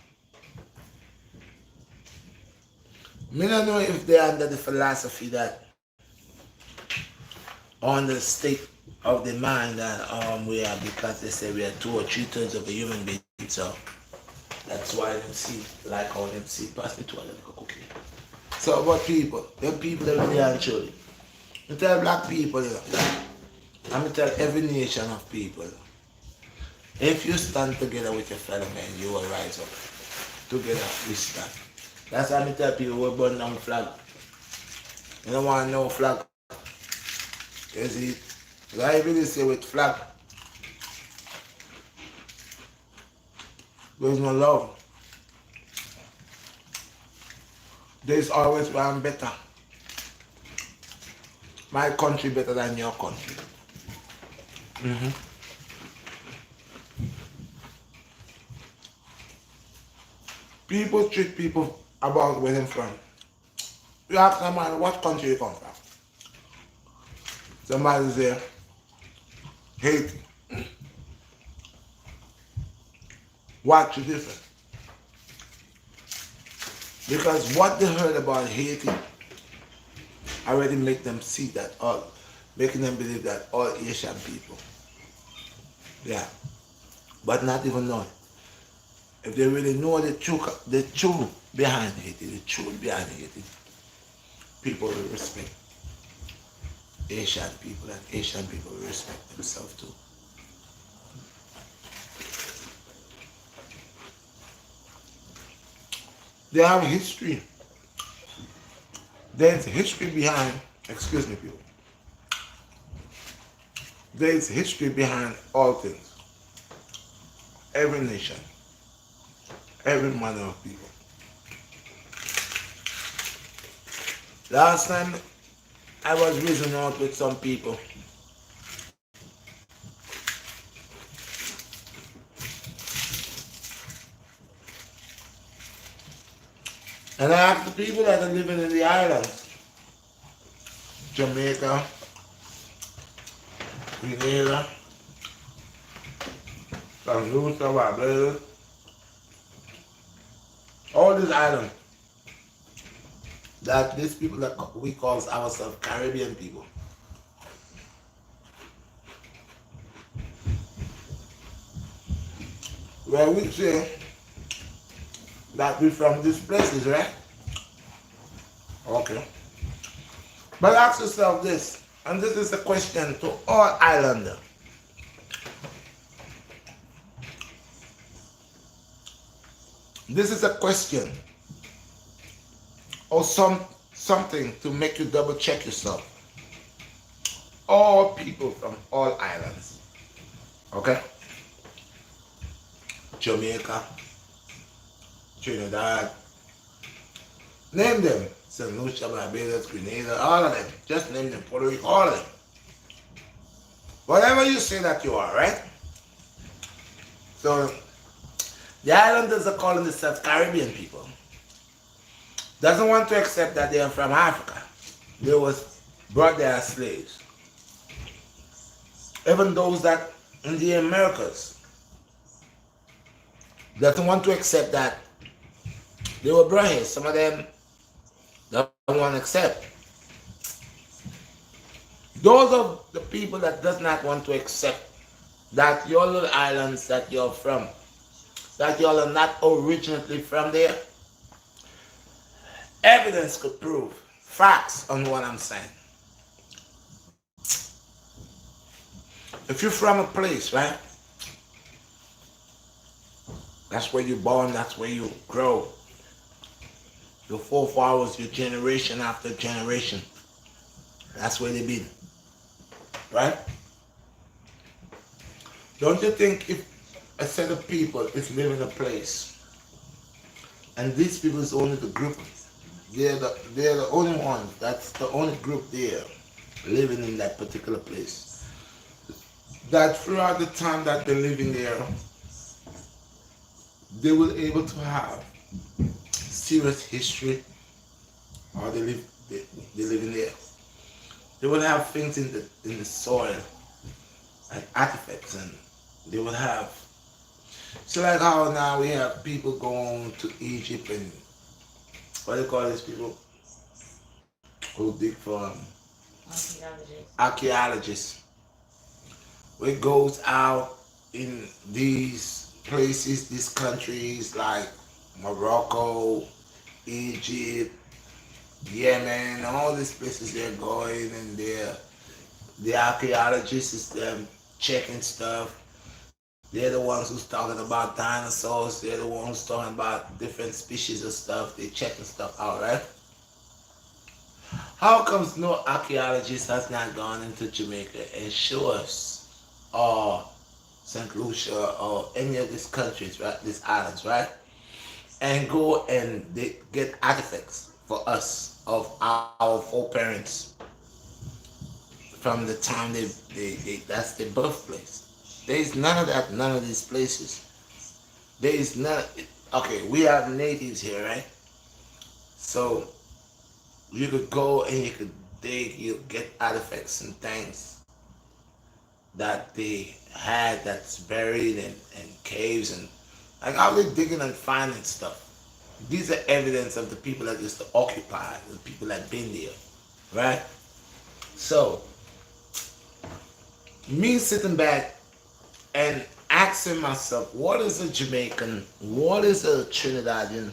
Me don't know if they're under the philosophy that on the state of the mind that we are, because they say we are 2 or 3 thirds of a human being. So that's why them see like how them see pass me to a little cookie. So about people, them people that really are children. I tell black people, you know, I'm tell every nation of people. If you stand together with your fellow men, you will rise up. Together we stand. That's why I tell people we burn down flag. You don't want no flag. You see, I really say with flag, there's no love. There's always one better. My country better than your country. People treat people about where they're from. You ask a man what country you come from. Somebody say, Haiti. What's the difference? Because what they heard about Haiti already make them see that making them believe that all Asian people. Yeah. But not even know it. If they really know the truth behind Haiti, people will respect Asian people, and Asian people will respect themselves too. They have history. There's history behind, excuse me people. There's history behind all things. Every nation. Every manner of people. Last time I was reasoning out with some people. And I asked the people that are living in the islands, Jamaica, Grenada, St. Lucia, Barbados, all these islands, that these people that we call ourselves Caribbean people. Where we say that we're from these places, right? Okay. But ask yourself this. And this is a question to all islanders. This is a question or something to make you double check yourself. All people from all islands. Okay? Jamaica, Trinidad, name them. St. Lucia, Barbados, Grenada, all of them. Just name them. Puerto Rico, all of them. Whatever you say that you are, right? So, the islanders are calling themselves Caribbean people. Doesn't want to accept that they are from Africa. They was brought there as slaves. Even those that in the Americas doesn't want to accept that they were brought here. Some of them don't want to accept. Those are the people that does not want to accept that your little islands that you're from, that y'all are not originally from there. Evidence could prove facts on what I'm saying. If you're from a place, right? That's where you're born, that's where you grow. Your forefathers, your generation after generation. That's where they've been. Right? Don't you think if a set of people is living in a place and these people is only the group, they're the only ones, that's the only group there living in that particular place, that throughout the time that they're living there, they will able to have serious history, or they live in there. They will have things in the soil, like artifacts, and they will have. So like how now we have people going to Egypt and what do you call these people who dig for archaeologists. We goes out in these places, these countries like Morocco, Egypt, Yemen, all these places they're going, and the archaeologists is them checking stuff. They're the ones who's talking about dinosaurs. They're the ones talking about different species of stuff. They're checking stuff out, right? How comes no archaeologist has not gone into Jamaica and show us, or St. Lucia, or any of these countries, right? These islands, right? And go and they get artifacts for us of our foreparents from the time they that's their birthplace. There is none of that, none of these places. There is none. Okay, we have natives here, right? So you could go and you could dig, you get artifacts and things that they had that's buried in caves, and like how they digging and finding stuff. These are evidence of the people that used to occupy, the people that been there, right? So me sitting back and asking myself, what is a Jamaican? What is a Trinidadian?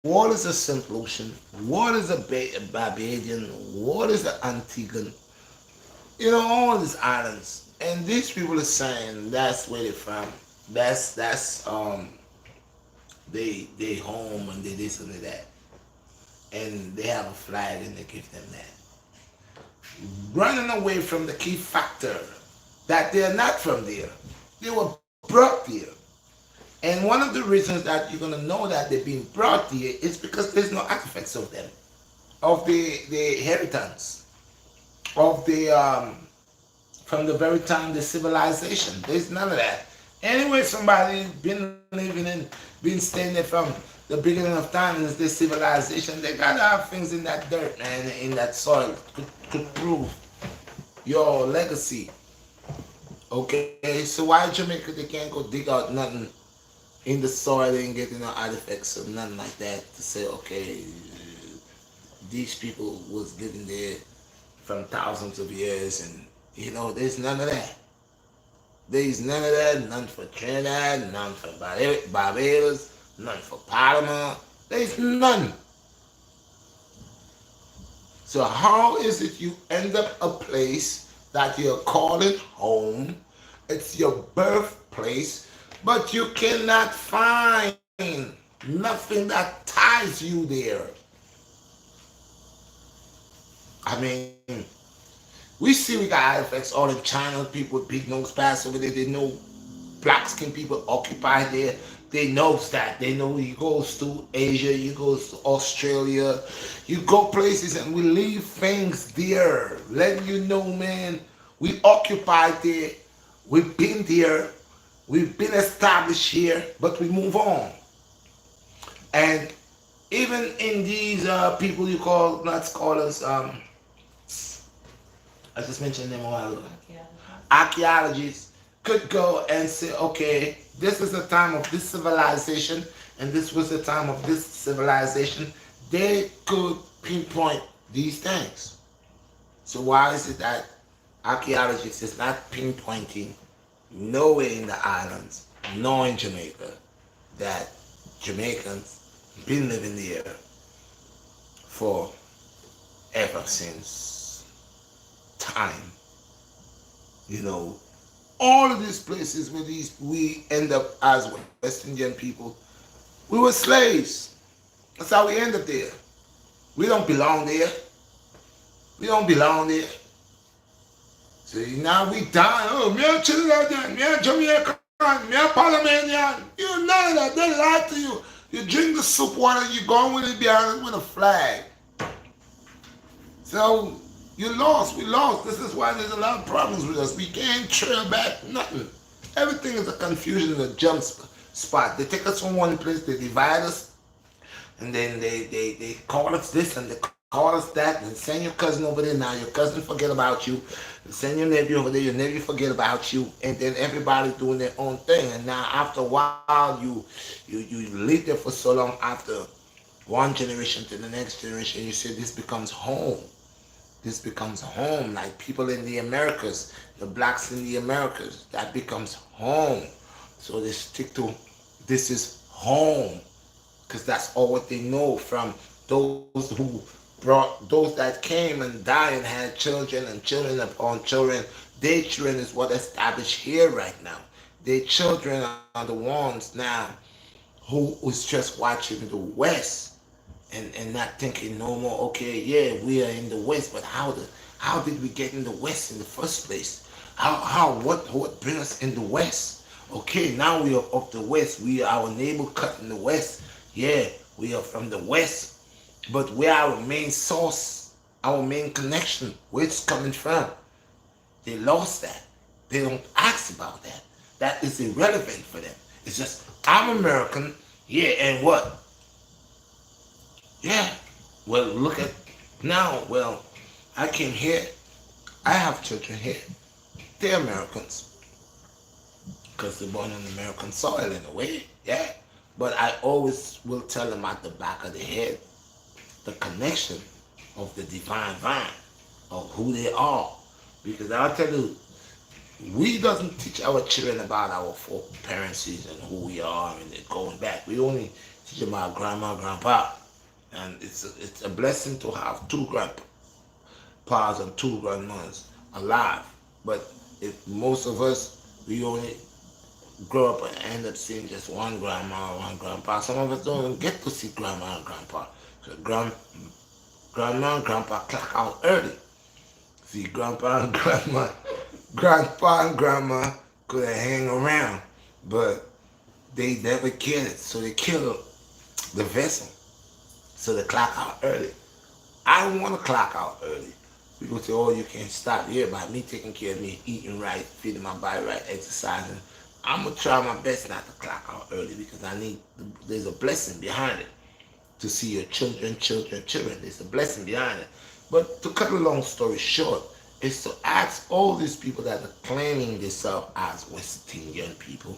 What is a St. Lucian? What is a Barbadian? What is an Antiguan? You know, all these islands. And these people are saying that's where they're from. That's they home and they this and they that. And they have a flag and they give them that. Running away from the key factor that they're not from there. They were brought there. And one of the reasons that you're going to know that they're being brought there is because there's no artifacts of them, of the inheritance, of the, from the very time the civilization. There's none of that. Anyway, somebody been living in, been staying there from the beginning of time is this civilization. They gotta have things in that dirt, man, in that soil to prove your legacy. Okay, so why Jamaica they can't go dig out nothing in the soil and get no artifacts or nothing like that to say, okay, these people was living there from thousands of years, and you know, there's none of that. There's none of that, none for Trinidad, none for Barbados, none for Panama. There's none. So how is it you end up a place that you're calling home? It's your birthplace, but you cannot find nothing that ties you there. I mean, we got effects all in China, people with big nose pass over there, they know black skin people occupy there. They knows that. They know you goes to Asia, you goes to Australia, you go places and we leave things there. Letting you know, man, we occupied there, we've been there, we've been established here, but we move on. And even in these people you call, let's call us, I just mentioned them a while ago, archaeologists could go and say, okay, this is the time of this civilization, and this was the time of this civilization. They could pinpoint these things. So why is it that archaeologists is not pinpointing nowhere in the islands, nor in Jamaica, that Jamaicans been living there for ever since time? You know, all of these places where we end up as West Indian people, we were slaves. That's how we end up there. We don't belong there. We don't belong there. See, now we dying. Oh, me a Trinidadian, me a Jamaican, me a Panamanian. You none of that. They lie to you. You drink the soup water, you go with it behind it with a flag. So you lost. We lost. This is why there's a lot of problems with us. We can't trail back nothing. Everything is a confusion and a jump spot. They take us from one place, they divide us, and then they call us this and they call us that, and send your cousin over there. Now your cousin forget about you. Send your nephew over there. Your nephew forget about you, and then everybody's doing their own thing. And now after a while, you live there for so long. After one generation to the next generation, you say this becomes home. This becomes home, like people in the Americas, the blacks in the Americas, that becomes home. So they stick to this is home, because that's all what they know from those who brought, those that came and died and had children and children upon children. Their children is what established here right now. Their children are the ones now who is just watching the West and not thinking no more, okay, yeah, we are in the West, but how did we get in the West in the first place? What bring us in the West? Okay, now we are of the West. We are our neighbor cut in the West. Yeah, we are from the West. But where our main source, our main connection, where it's coming from, they lost that. They don't ask about that. That is irrelevant for them. It's just, I'm American, yeah, and what? Yeah. Well, look at now. Well, I came here. I have children here. They're Americans because they're born on American soil in a way. Yeah. But I always will tell them at the back of the head the connection of the divine vine of who they are. Because I'll tell you, we doesn't teach our children about our parents and who we are and they're going back. We only teach them about grandma, grandpa. And it's a blessing to have two grandpas and two grandmas alive. But if most of us, we only grow up and end up seeing just one grandma or one grandpa. Some of us don't even get to see grandma and grandpa. So grandma and grandpa clock out early. See, grandpa and grandma could hang around, but they never get it. So they kill the vessel. So they clock out early. I don't want to clock out early. People say, oh, you can't stop here by me taking care of me, eating right, feeding my body right, exercising. I'm going to try my best not to clock out early because there's a blessing behind it. To see your children. There's a blessing behind it. But to cut a long story short, is to ask all these people that are claiming themselves as West Indian people,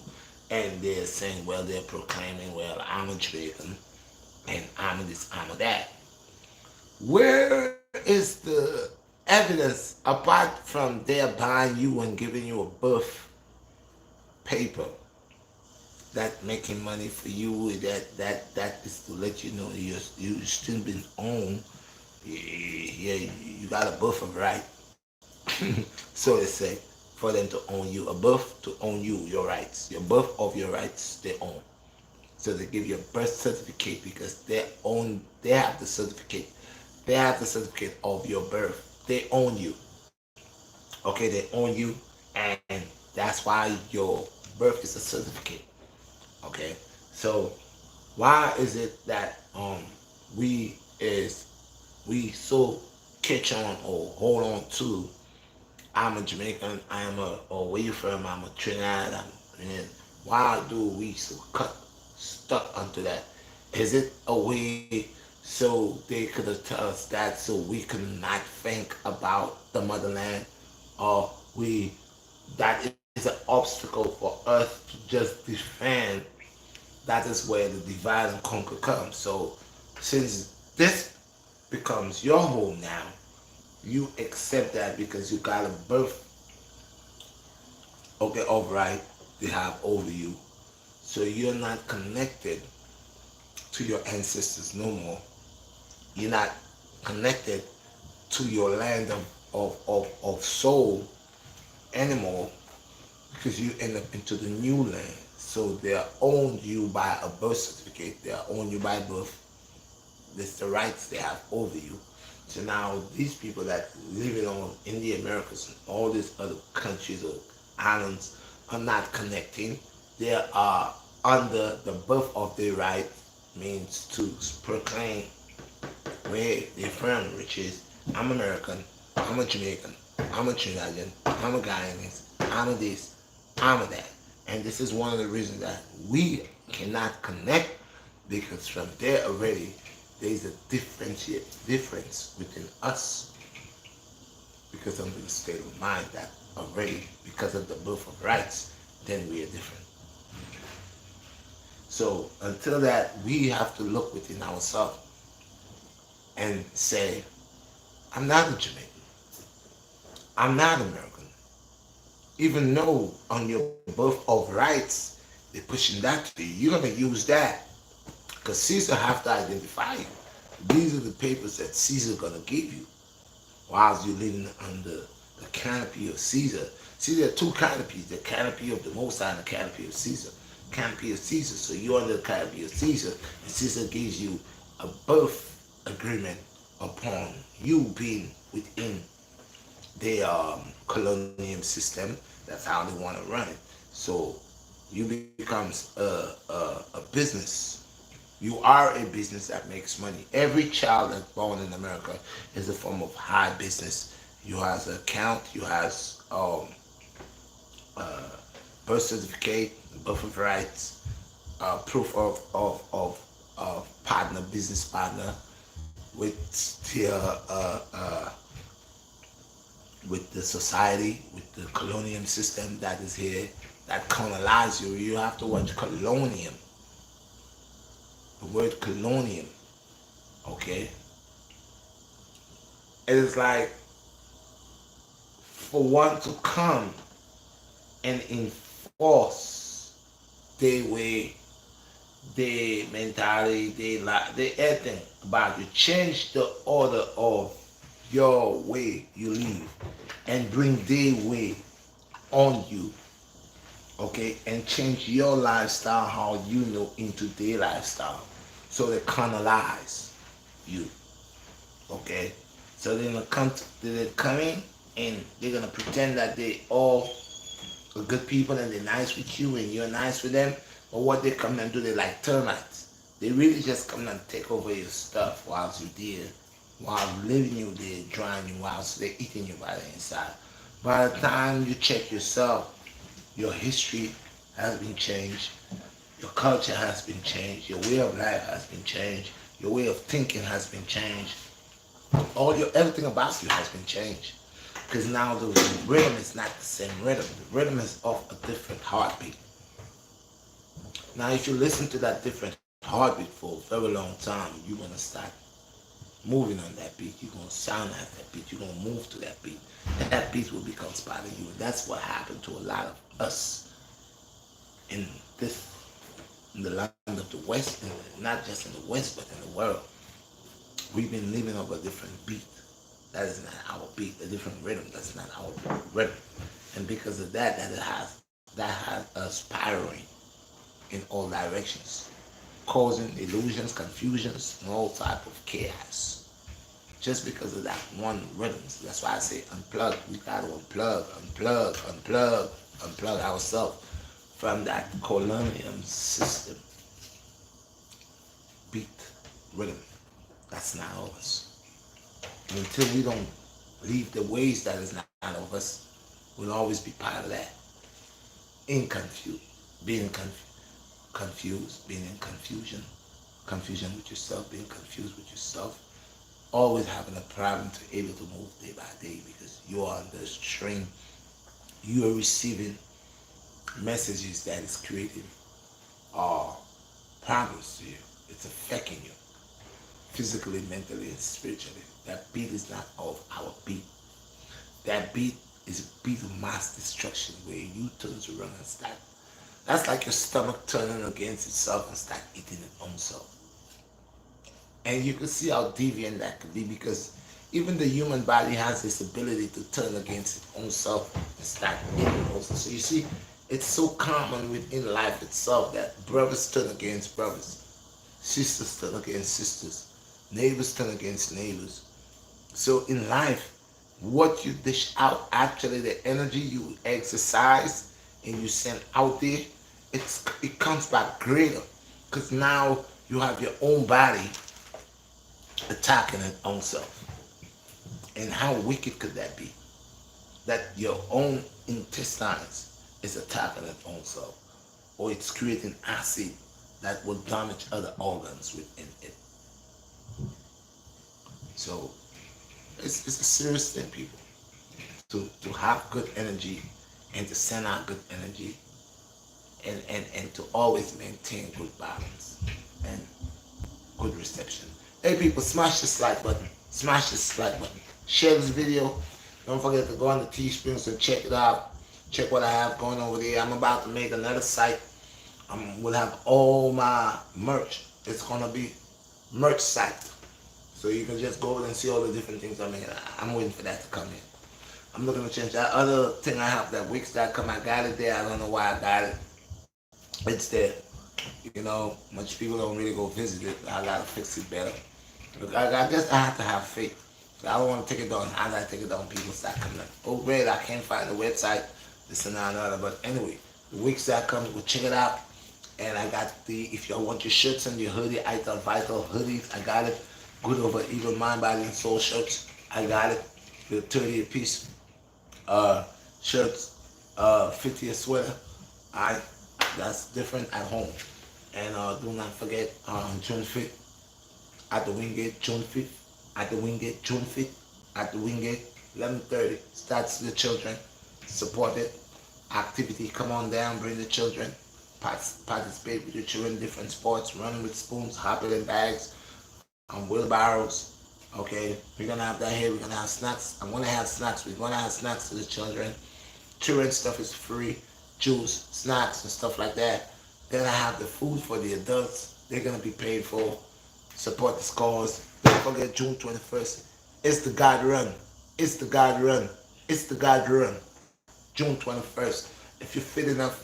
and they're saying, well, they're proclaiming, well, I'm a Jamaican, and I'm this, I'm that. Where is the evidence apart from their buying you and giving you a birth paper that making money for you, that is to let you know you still been owned, You got a birth of right. So they say, for them to own you, a birth to own you, your rights, your birth of your rights, they own. So they give you a birth certificate because they have the certificate. They have the certificate of your birth. They own you. Okay, they own you, and that's why your birth is a certificate. Okay, so why is it that we is we so catch on or hold on to I'm a Jamaican, I'm a or where you from, I'm a Trinidad, and why do we so stuck onto that? Is it a way so they could have tell us that so we could not think about the motherland, or we that is an obstacle for us to just defend. That is where the divide and conquer comes. So since this becomes your home now, you accept that because you got a birth, okay, of right they have over you. So you're not connected to your ancestors no more. You're not connected to your land of soul anymore because you end up into the new land. So they are owned you by a birth certificate. They are owned you by birth. That's the rights they have over you. So now these people that living on in the Americas and all these other countries or islands are not connecting. They are under the birth of their right means to proclaim where they're from, which is I'm American, I'm a Jamaican, I'm a Trinidadian, I'm a Guyanese, I'm a this, I'm a that. And this is one of the reasons that we cannot connect because from there already there's a difference within us because of the state of mind that already because of the birth of rights, then we are different. So until that, we have to look within ourselves and say, I'm not a Jamaican. I'm not American. Even though on your birth of rights, they're pushing that to you, you're gonna use that because Caesar have to identify you. These are the papers that Caesar gonna give you while you're living under the canopy of Caesar. See, there are two canopies: the canopy of the Most High and the canopy of Caesar. Canopy of Caesar. So you're under the canopy of Caesar, and Caesar gives you a birth agreement upon you being within the colonial system. That's how they want to run it. So you becomes a business. You are a business that makes money. Every child that's born in America is a form of high business. You has an account. You has uh, birth certificate, birth of rights, proof of partner, business partner with the with the society, with the colonial system that is here, that colonize you. You have to watch colonium. The word colonium, okay? It is like for one to come and enforce their way, their mentality, their everything about you. Change the order of your way you live and bring their way on you, okay? And change your lifestyle how you know into their lifestyle. So they colonize you, okay? So they're coming and they're gonna pretend that they all are good people and they're nice with you and you're nice with them. But what they come and do, they like termites. They really just come and take over your stuff whilst you're there, while leaving you there, drying you whilst they're eating you by the inside. By the time you check yourself, your history has been changed, your culture has been changed, your way of life has been changed, your way of thinking has been changed, all your everything about you has been changed. Because now the rhythm is not the same rhythm. The rhythm is of a different heartbeat. Now if you listen to that different heartbeat for a very long time, you're gonna start moving on that beat. You're gonna sound like that beat. You're gonna move to that beat. And that beat will become part of you. And that's what happened to a lot of us in this in the land of the West, and not just in the West, but in the world. We've been living off a different beat. That is not our beat, a different rhythm. That's not our rhythm. And because of that, that has us spiraling in all directions, causing illusions, confusions, and all type of chaos. Just because of that one rhythm. So that's why I say unplug. We gotta unplug ourselves from that colonium system beat rhythm. That's not ours. And until we don't leave the ways that is not of us, we'll always be part of that. Being confused, being in confusion with yourself, being confused with yourself, always having a problem to able to move day by day because you are on the string. You are receiving messages that is creating problems to you. It's affecting you physically, mentally, and spiritually. That beat is not of our beat. That beat is a beat of mass destruction where you turn around and start. That's like your stomach turning against itself and start eating its own self. And you can see how deviant that could be because even the human body has this ability to turn against its own self and start eating also. So you see, it's so common within life itself that brothers turn against brothers, sisters turn against sisters, neighbors turn against neighbors. So in life, what you dish out, actually the energy you exercise and you send out there, it comes back greater. Because now you have your own body attacking its own self. And how wicked could that be? That your own intestines is attacking its own self. Or it's creating acid that will damage other organs within it. So it's a serious thing, people. To have good energy and to send out good energy and to always maintain good balance and good reception. Hey people, smash this like button. Smash this like button. Share this video. Don't forget to go on the Teesprings and check it out. Check what I have going over there. I'm about to make another site. We'll have all my merch. It's gonna be merch site. So you can just go over and see all the different things I'm making. I'm waiting for that to come in. I'm looking to change that other thing I have, that Wix.com. I got it there. I don't know why I got it. It's there. You know, much people don't really go visit it. I gotta fix it better. Look, I guess I have to have faith. So I don't want to take it down. How do I take it down? People start coming like, oh great, I can't find the website. This and that and other. But anyway, the Wix.com, go check it out. And I got if y'all want your shirts and your hoodie, Ital Vital hoodies, I got it. Good over evil mind, body, and soul shirts. I got it. The 30 a piece shirts, 50 a sweater. Alright, that's different at home. And do not forget June 5th at the Wingate, June 5th at the Wingate, June 5th at the Wingate, 11:30. Starts the children. Support it. Activity. Come on down. Bring the children. Participate with your children. Different sports. Running with spoons. Hopping in bags. Wheelbarrows. Okay, we're gonna have that here. We're gonna have snacks. I'm gonna have snacks. We're gonna have snacks for the children. Children stuff is free. Juice, snacks, and stuff like that. Then I have the food for the adults. They're gonna be paid for. Support the cause. Don't forget June 21st. It's the God Run. It's the God Run. It's the God Run. June 21st. If you're fit enough,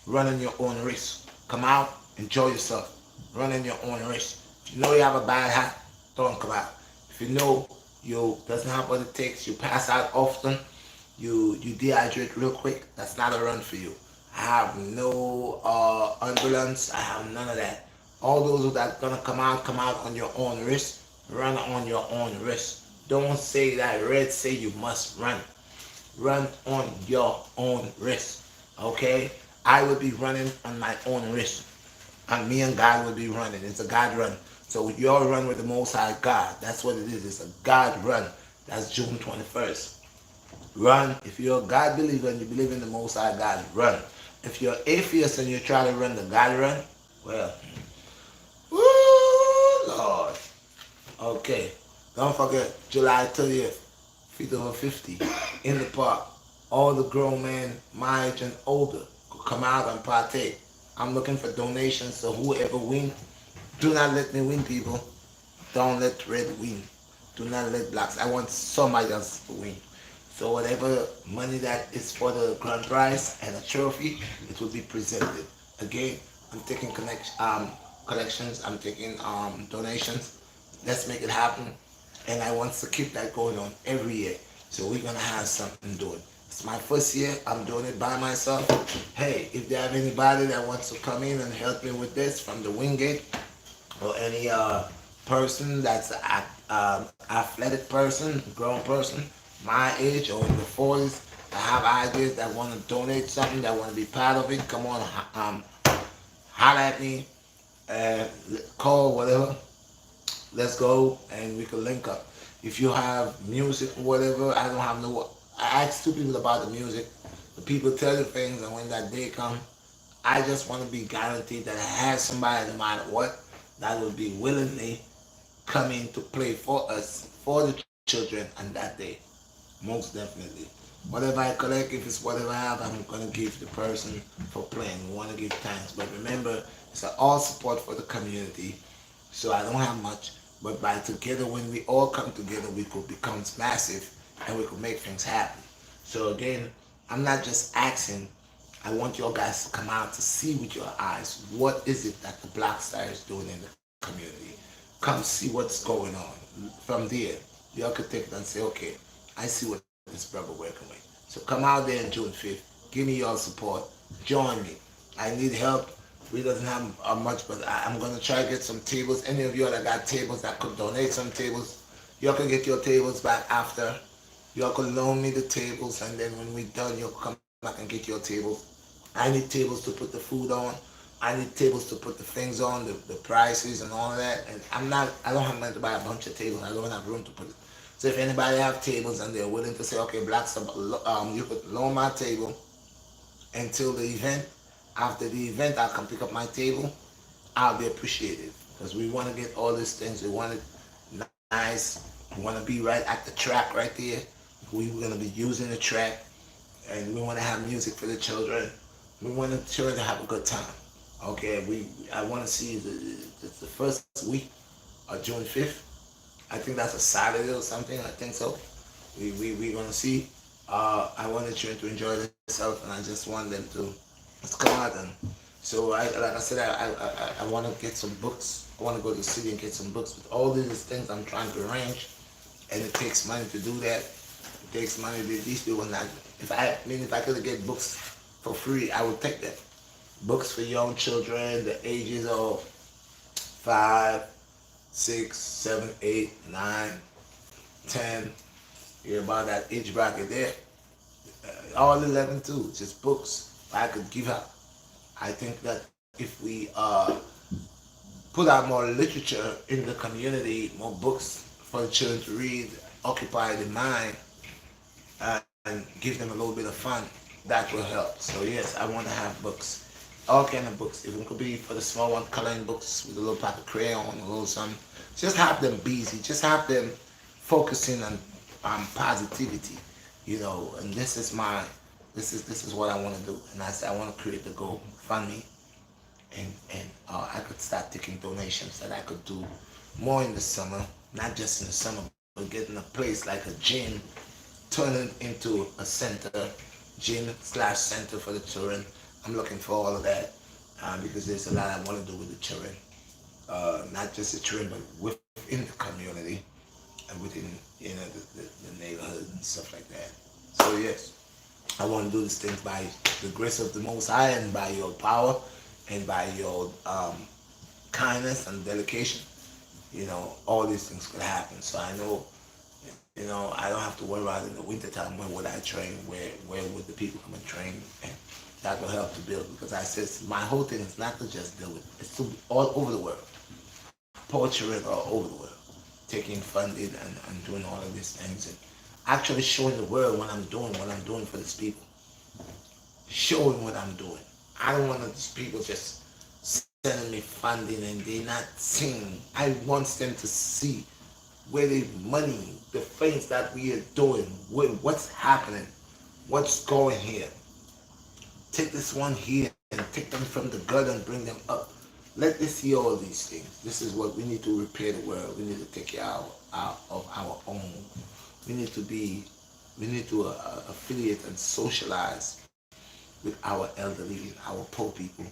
run in your own race. Come out, enjoy yourself. Run in your own race. If you know you have a bad hat, don't come out. If you know you doesn't have what it takes, you pass out often, you dehydrate real quick, that's not a run for you. I have no ambulance, I have none of that. All those that gonna come out on your own risk. Run on your own risk. Don't say that Red say you must run. Run on your own risk. Okay? I will be running on my own risk. And me and God will be running. It's a God run. So you all run with the Most High God. That's what it is. It's a God run. That's June 21st. Run. If you're a God believer and you believe in the Most High God, run. If you're atheist and you try to run the God run, well, woo, Lord. Okay. Don't forget, July 30th, Feet Over 50, in the park. All the grown men, my age and older, could come out and partake. I'm looking for donations, so whoever wins, do not let me win, people. Don't let red win. Do not let blacks. I want somebody else to win. So whatever money that is for the grand prize and a trophy, it will be presented. Again, I'm taking collections. I'm taking donations. Let's make it happen. And I want to keep that going on every year. So we're gonna have something doing. It's my first year. I'm doing it by myself. Hey, if there have anybody that wants to come in and help me with this from the Wingate, or any person that's an athletic person, grown person, my age or in the 40s, that have ideas that want to donate something, that want to be part of it, come on, holler at me, uh, call, whatever. Let's go and we can link up. If you have music or whatever, I don't have no. I ask two people about the music. The people tell you things, and when that day comes, I just want to be guaranteed that I have somebody, no matter what, that will be willingly coming to play for us, for the children on that day. Most definitely. Whatever I collect, if it's whatever I have, I'm going to give the person for playing. We want to give thanks. But remember, it's an all support for the community. So I don't have much. But by together, when we all come together, we could become massive and we could make things happen. So again, I'm not just asking. I want you guys to come out to see with your eyes what is it that the Black Star is doing in the community. Come see what's going on. From there, you could take it and say, okay, I see what this brother working with. So come out there on June 5th. Give me your support. Join me. I need help. We doesn't have much, but I'm gonna try to get some tables. Any of you that got tables that could donate some tables, y'all can get your tables back after. Y'all can loan me the tables, and then when we're done, you'll come back and get your tables. I need tables to put the food on. I need tables to put the things on, the prices and all of that. And I don't have money to buy a bunch of tables. I don't have room to put it. So if anybody have tables and they're willing to say, okay, you could loan my table until the event. After the event, I'll come pick up my table. I'll be appreciated because we want to get all these things. We want it nice. We want to be right at the track right there. We're going to be using the track, and we want to have music for the children. We want the children to have a good time. Okay, I want to see the first week of June 5th. I think that's a Saturday or something. I think so. We're going to see. I want the children to enjoy themselves, and I just want them to let's come out. And so, like I said, I want to get some books. I want to go to the city and get some books with all these things I'm trying to arrange, and it takes money to do that. It takes money. These people not. If I could get books for free, I would take them. Books for young children, the ages of 5, 6, 7, 8, 9, 10. You're about that age bracket there. All 11 too, just books I could give out. I think that if we put out more literature in the community, more books for the children to read, occupy the mind, and give them a little bit of fun, that will help. So yes, I want to have books, all kind of books. Even it could be for the small one, coloring books with a little pack of crayon, a little something. Just have them busy. Just have them focusing on positivity, And this is what I want to do. And I said I want to create the GoFundMe, and I could start taking donations that I could do more in the summer, not just in the summer, but getting a place like a gym, turning it into a center, gym/center for the children. I'm looking for all of that because there's a lot I want to do with the children, not just the children, but within the community and within the neighborhood and stuff like that. So yes, I want to do these things by the grace of the Most High and by your power and by your kindness and dedication. All these things could happen. So I know, I don't have to worry about in the wintertime where would I train, where would the people come and train, and that will help to build. Because I said my whole thing is not to just build it; it's to be all over the world, poetry all over the world, taking funding and doing all of these things, and actually showing the world what I'm doing for these people, showing what I'm doing. I don't want these people just sending me funding and they not seeing. I want them to see where the money, the things that we are doing, what's happening, what's going here. Take this one here and take them from the gutter and bring them up. Let us see all these things. This is what we need to repair the world. We need to take care of our own. We need to be, we need to affiliate and socialize with our elderly and our poor people,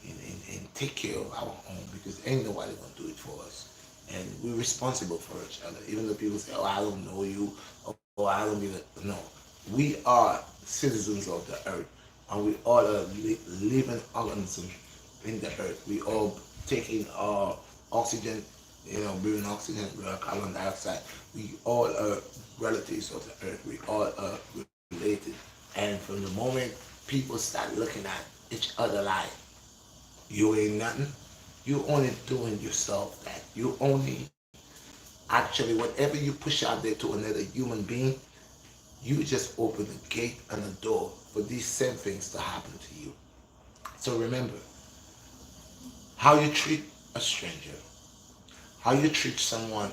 and take care of our own, because ain't nobody gonna do it for us. And we're responsible for each other. Even though people say, "Oh, I don't know you," or "I don't give a," no, we are citizens of the earth, and we all are living organisms in the earth. We all taking oxygen, breathing oxygen, carbon dioxide. We all are relatives of the earth. We all are related. And from the moment people start looking at each other like you ain't nothing, you only doing yourself that. You only actually, whatever you push out there to another human being, you just open the gate and the door for these same things to happen to you. So remember, how you treat a stranger, how you treat someone,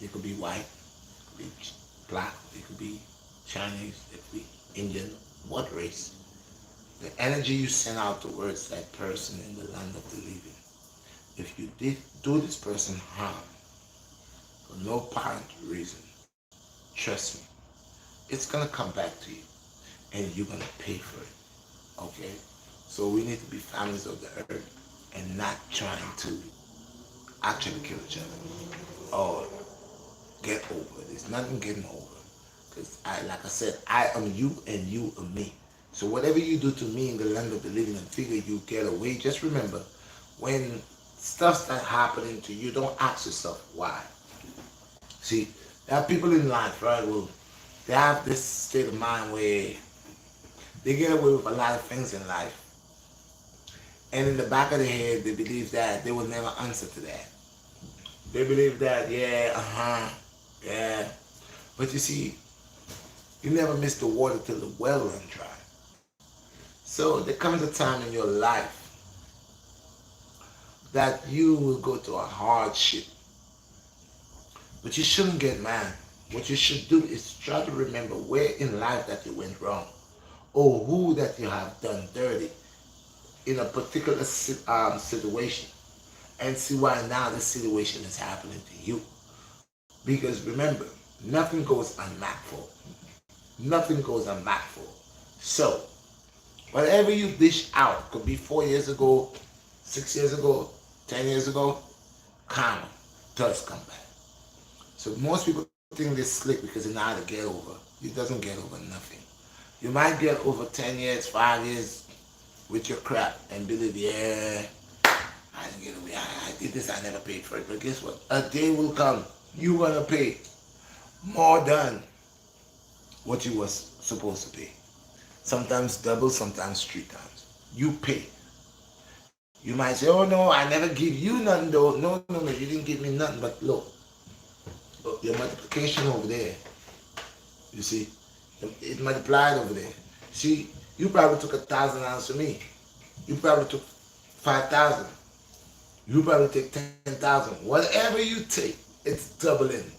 it could be white, it could be black, it could be Chinese, it could be Indian, what race. The energy you send out towards that person in the land of the living, if you did do this person harm for no apparent reason, trust me, it's gonna come back to you, and you're gonna pay for it. Okay? So we need to be families of the earth and not trying to actually kill each other or get over. There's nothing getting over. Because like I said, I am you and you are me. So whatever you do to me in the land of the living and figure you get away, just remember, when stuff starts happening to you, don't ask yourself why. See, there are people in life, right? Well, they have this state of mind where they get away with a lot of things in life. And in the back of their head, they believe that they will never answer to that. They believe that, yeah, yeah. But you see, you never miss the water till the well runs dry. So there comes a time in your life that you will go to a hardship. But you shouldn't get mad. What you should do is try to remember where in life that you went wrong, or who that you have done dirty in a particular situation, and see why now this situation is happening to you. Because remember, nothing goes unmapped for. Nothing goes unmapped for. So, whatever you dish out, could be 4 years ago, 6 years ago, 10 years ago, karma does come back. So most people think they're slick because they know how to get over. You doesn't get over nothing. You might get over 10 years, 5 years with your crap and believe, yeah, I didn't get away. I did this, I never paid for it. But guess what? A day will come. You're going to pay more than what you was supposed to pay. Sometimes double, sometimes 3 times. You pay. You might say, oh no, I never give you nothing though. No, you didn't give me nothing. But look, your multiplication over there, you see, it multiplied over there. See, you probably took $1,000 from me. You probably took 5,000. You probably take 10,000. Whatever you take, it's doubling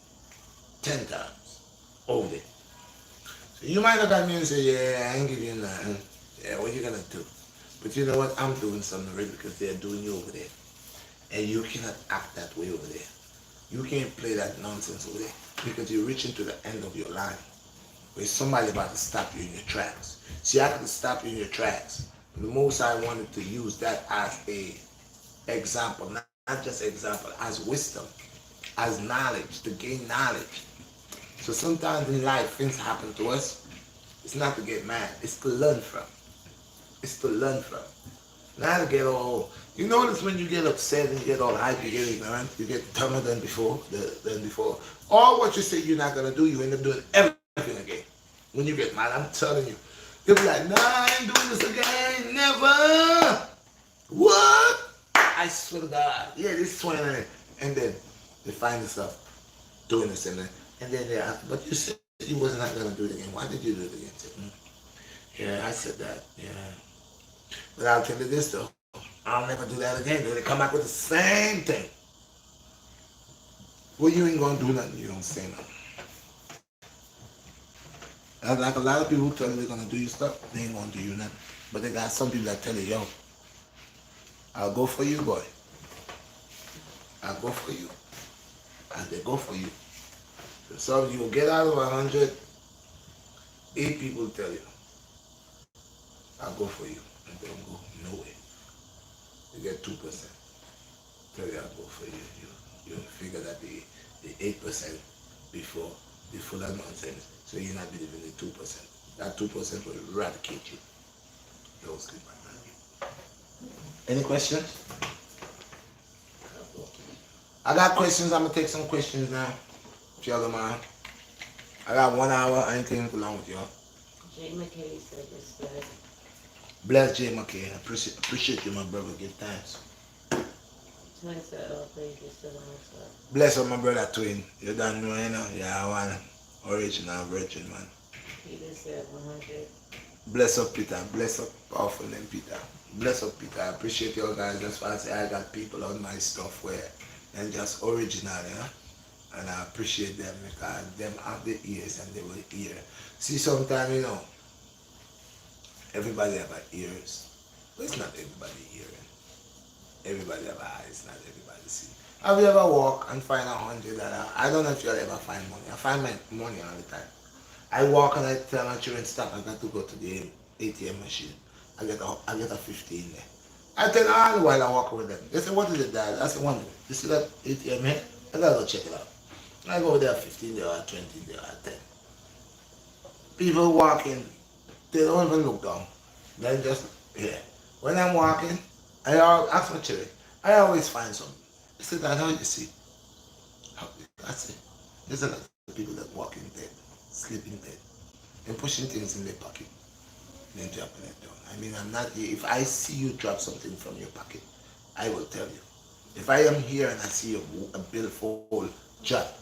10 times over there. So you might look at me and say, yeah, I ain't give you nothing. Yeah, what you gonna do? But you know what? I'm doing something already because they're doing you over there. And you cannot act that way over there. You can't play that nonsense over there because you're reaching to the end of your line where somebody about to stop you in your tracks. See, I could stop you in your tracks. The most I wanted to use that as a example, not just example, as wisdom, as knowledge, to gain knowledge. So sometimes in life, things happen to us. It's not to get mad. It's to learn from. It's to learn from. Not to get all. You notice when you get upset and you get all hype, you get ignorant, you get dumber than before. All what you say you're not gonna do, you end up doing everything again. When you get mad, I'm telling you, you'll be like, nah, I ain't doing this again, never. What? I swear to God, yeah, this is 20, and then they find themselves doing this and then they ask, but you said you was not gonna do it again. Why did you do it again? Say, yeah, I said that. Yeah, but I'll tell you this though. I'll never do that again. They come back with the same thing. Well, you ain't gonna do nothing. You don't say nothing. Like a lot of people who tell you they're gonna do you stuff, they ain't gonna do you nothing. But they got some people that tell you, yo, I'll go for you, boy. I'll go for you. And they go for you. So you get out of 100, 8 people tell you, I'll go for you. And they don't go, no way. You get 2%. Tell you I'll go for you. You figure that the 8% before the full of nonsense. So you're not believing the 2%. That 2% will eradicate you. Those sleep at night. Any questions? I got questions. I'm gonna take some questions now. If y'all don't mind. I got 1 hour. Anything along with y'all. Jay McKay said this good. Bless Jay McKay. I appreciate you, my brother. Give thanks. Twin said, oh, please, you're still on stuff. Bless up, my brother Twin. You don't know, you know. Yeah, I want original virgin, man. Peter said 100. Bless up, Peter. Bless up, powerful name, Peter. Bless up, Peter. I appreciate you guys. That's why I say I got people on my stuff where and just original, you know. And I appreciate them because them have the ears and they will hear. See, sometimes, you know, everybody have ears, but it's not everybody hearing. Everybody have eyes, not everybody see. Have you ever walk and find $100? I don't know if you'll ever find money. I find my money all the time. I walk and I tell my children, stop, I got to go to the ATM machine. I get a 15 there. I tell them all while I walk with them. They say, what is it, Dad? I say, wonder, you see that ATM here? I gotta go check it out. I go there 15 there or 20 there or 10. People walking, they don't even look down. They just here. When I'm walking, I ask my children, I always find something. I say, Dad, how you see? I say, there's a lot of people that walk in bed, sleeping dead, and pushing things in their pocket, then dropping it down. I mean, I'm not here. If I see you drop something from your pocket, I will tell you. If I am here and I see a billfold drop,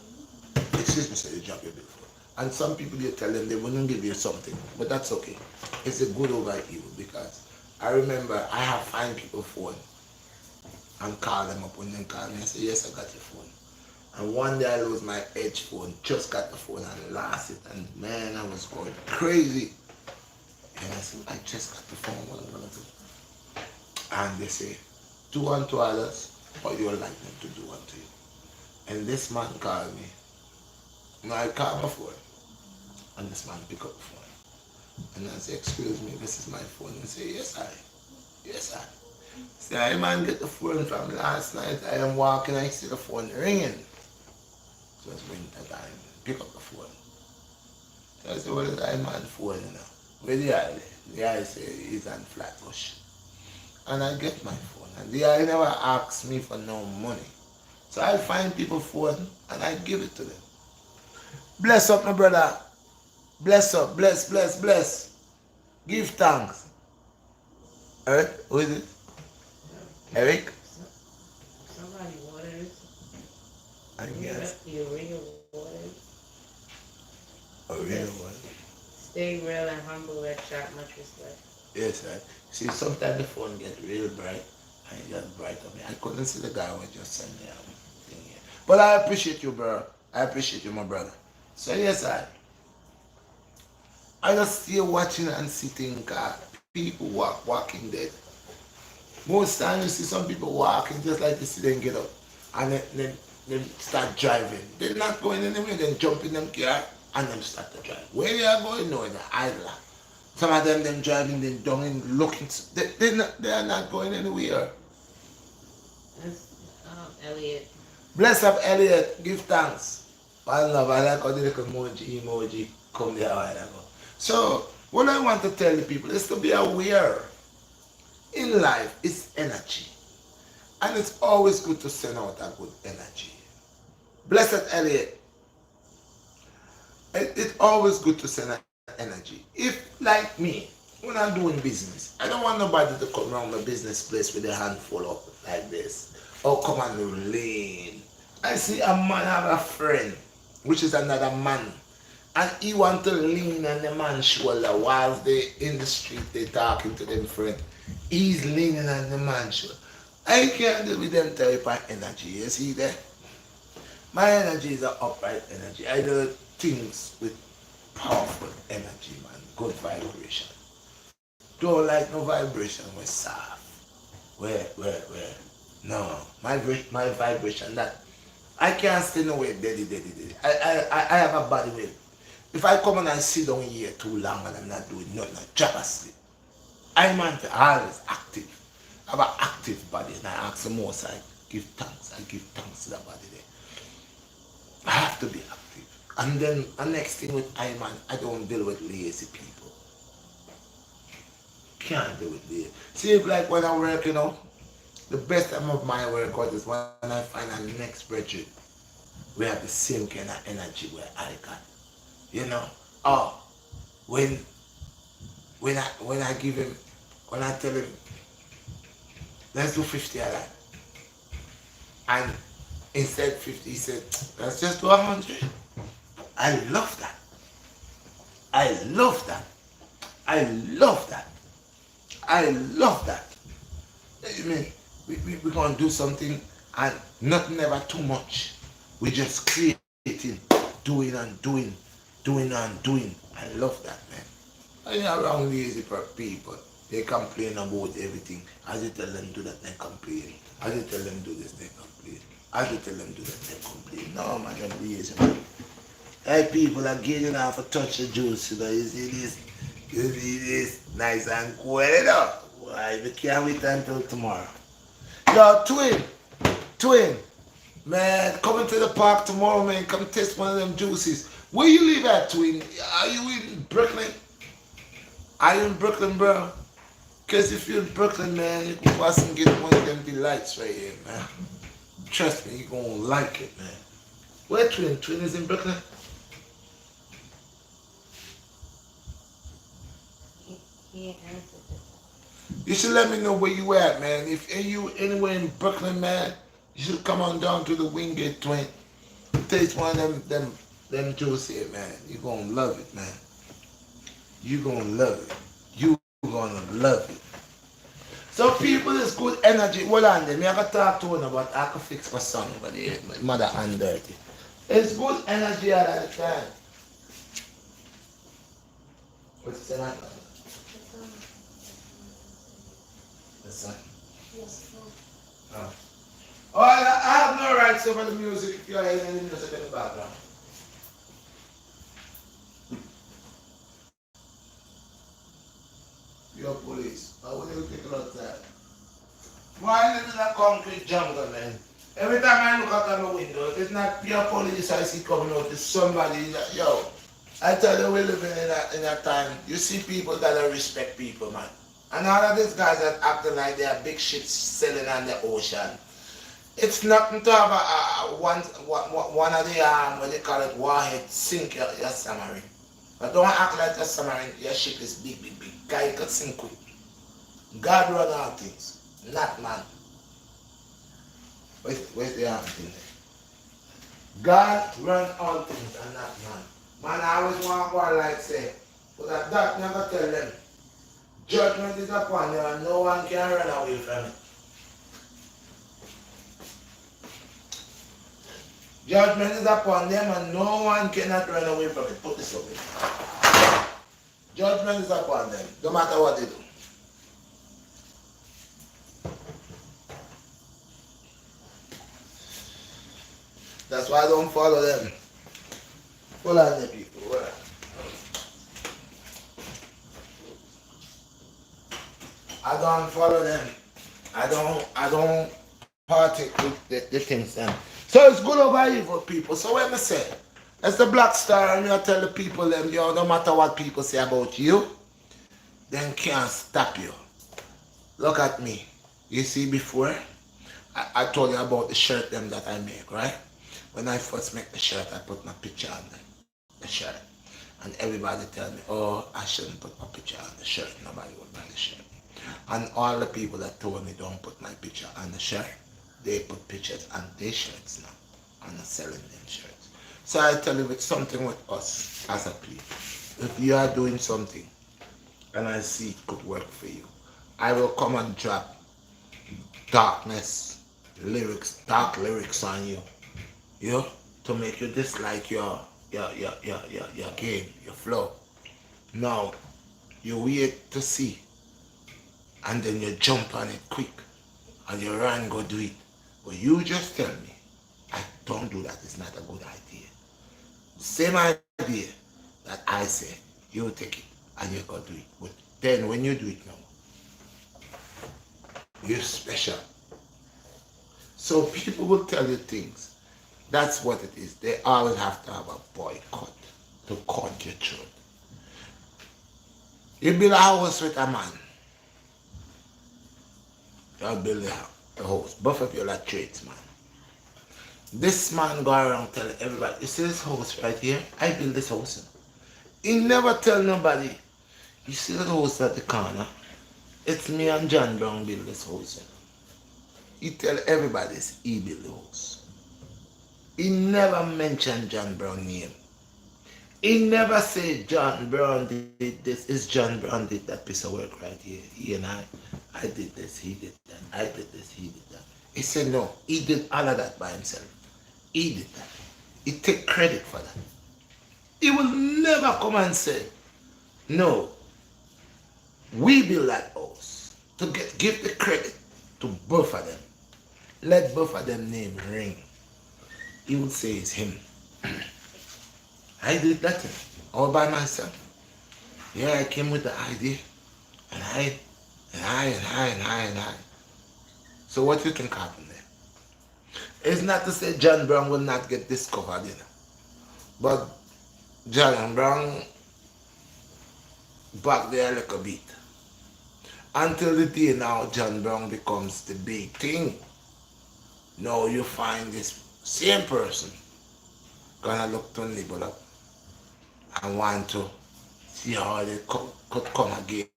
excuse me, sir, you drop your billfold. And some people, you tell them they wouldn't give you something, but that's okay. It's a good over evil because I remember I have find people phone and call them up when they call me and say, yes, I got your phone. And one day I lose my edge phone, just got the phone and lost it. And man, I was going crazy. And I said, I just got the phone, what I'm going to do? And they say, do unto others what you would like them to do unto you. And this man called me. No, I called my phone. And this man picked up the phone. And I say, excuse me, this is my phone. And say, yes, I. Say, I man get the phone from last night. I am walking, I see the phone ringing. So it's winter time. Pick up the phone. So I say, what is I man phone now? Where the eye? The eye say he's on Flatbush. And I get my phone. And the eye never asks me for no money. So I find people's phone and I give it to them. Bless up, my brother. Bless up, bless. Give thanks. Eric, who is it? Eric? Somebody Waters. I guess. The Arena Waters. Arena Waters. Stay real and humble, Redshot, much respect. Yes, right. See, sometimes the phone gets real bright and it gets bright on me. I couldn't see the guy who just sent me a thing here. But I appreciate you, bro. I appreciate you, my brother. So yes, I just stay watching and sitting, people walking dead. Most times you see some people walking just like this, then get up and then start driving. They're not going anywhere, then jump in them car and then start to drive. Where they are going? No, in the idler. Some of them driving, then down and looking. They are not going anywhere. That's Elliot. Bless up, Elliot. Give thanks. I love, I like how the little emoji come there a while ago. So, what I want to tell the people is to be aware. In life, it's energy. And it's always good to send out a good energy. Blessed Elliot. It's always good to send out energy. If, like me, when I'm doing business, I don't want nobody to come around my business place with a handful up like this. Or come and lean. I see a man have a friend, which is another man. And he want to lean on the man's shoulder while they in the street, they talking to them friend. He's leaning on the man's shoulder. I can't deal with them type of energy, you see that? My energy is an upright energy. I do things with powerful energy, man. Good vibration. Don't like no vibration with soft. Where? No, my vibration that I can't stay nowhere. Daddy. I have a body with. If I come and I sit down here too long and I'm not doing nothing, I drop asleep. I'm always active. I have an active body and I ask the most I give thanks. I give thanks to that body there. I have to be active. And then the next thing with I don't deal with lazy people. Can't deal with lazy. See, like when I work, the best time of my workout is when I find a next brethren. We have the same kind of energy where I got. Oh, when I give him, when I tell him, let's do 50 a lot. And instead 50, he said, let's just do 100. I love that. I love that. I love that. I love that. I mean, we're going to do something and not never too much. We just creating, doing and doing, doing and doing. I love that, man. I ain't around lazy people. They complain about everything. As you tell them do that, they complain. As you tell them do this, they complain. As you tell them do that, they complain. No, man, I'm lazy, man. Hey, people are getting off a touch of juice, You see this? Nice and cool, Why, we can't wait until tomorrow. Yo, twin, man, coming to the park tomorrow, man. Come test one of them juices. Where you live at, twin? Are you in Brooklyn? Are you in Brooklyn, bro? Because if you're in Brooklyn, man, you can pass and get one of them delights right here, man. Trust me, you're going to like it, man. Where twin? Twin is in Brooklyn? He answered it. You should let me know where you at, man. If you anywhere in Brooklyn, man, you should come on down to the Wingate, twin. Taste one of them juice here, man. You're going to love it, man. You're going to love it. You're going to love it. So people, is good energy. Hold on, then. I can talk to one about I can fix my son over there. My mother and dirty. It's good energy all the time. What's the matter? The sun. Yes, Oh. Oh, I have no rights over the music if you're hearing any music in the background. Your police. I want you to take a look at that. Why live in a concrete jungle, man? Every time I look out of the window, if it's not pure police I see coming out, it's somebody that, yo, I tell you, we're living in a time, you see people that don't respect people, man. And all of these guys that acting like they are big ships sailing on the ocean. It's nothing to have one of the, what they call it, warhead, sink your submarine. But don't act like your submarine, your ship is big. Guy could sink quick. God run all things, not man. Where's the other thing? God run all things and not man. Man, I always want to go like say, but that never tell them. Judgment is upon them and no one can run away from it. Judgment is upon them and no one cannot run away from it. Put this away. Judgment is upon them, no matter what they do. That's why I don't follow them. Follow the people. I don't follow them. I don't partake with the things then. So it's good over evil people. So when I say, as the Black Star and you tell the people them, no matter what people say about you, then can't stop you. Look at me. You see before, I told you about the shirt them that I make, right? When I first make the shirt, I put my picture on the shirt. And everybody tell me, oh, I shouldn't put my picture on the shirt. Nobody would buy the shirt. And all the people that told me don't put my picture on the shirt, they put pictures on their shirts now. And they're selling them shirts. So I tell you, it's something with us as a people. If you are doing something and I see it could work for you, I will come and drop dark lyrics on you. To make you dislike your game, your flow. Now, you wait to see, and then you jump on it quick. and you run go do it. But you just tell me, I don't do that, it's not a good idea. Same idea that I say, you take it and you go do it. But then when you do it now, you're special. So people will tell you things. That's what it is. They always have to have a boycott to cut your throat. You build a house with a man. You build a house. Both of you are tradesmen. This man go around telling everybody, you see this house right here? I built this house. He never tell nobody, you see that house at the corner? It's me and John Brown build this house. He tell everybody he built the house. He never mentioned John Brown name. He never said John Brown did this. It's John Brown did that piece of work right here. He and I did this, he did that. I did this, he did that. He said no, he did all of that by himself. He did that. He take credit for that. He will never come and say, no, we build that house. To give the credit to both of them. Let both of them name ring. He would say it's him. I did that all by myself. Yeah, I came with the idea. And I. So what do you think happened there? It's not to say John Brown will not get discovered, But John Brown back there a little bit. Until the day now John Brown becomes the big thing. Now you find this same person gonna look to nibble up and want to see how they could come again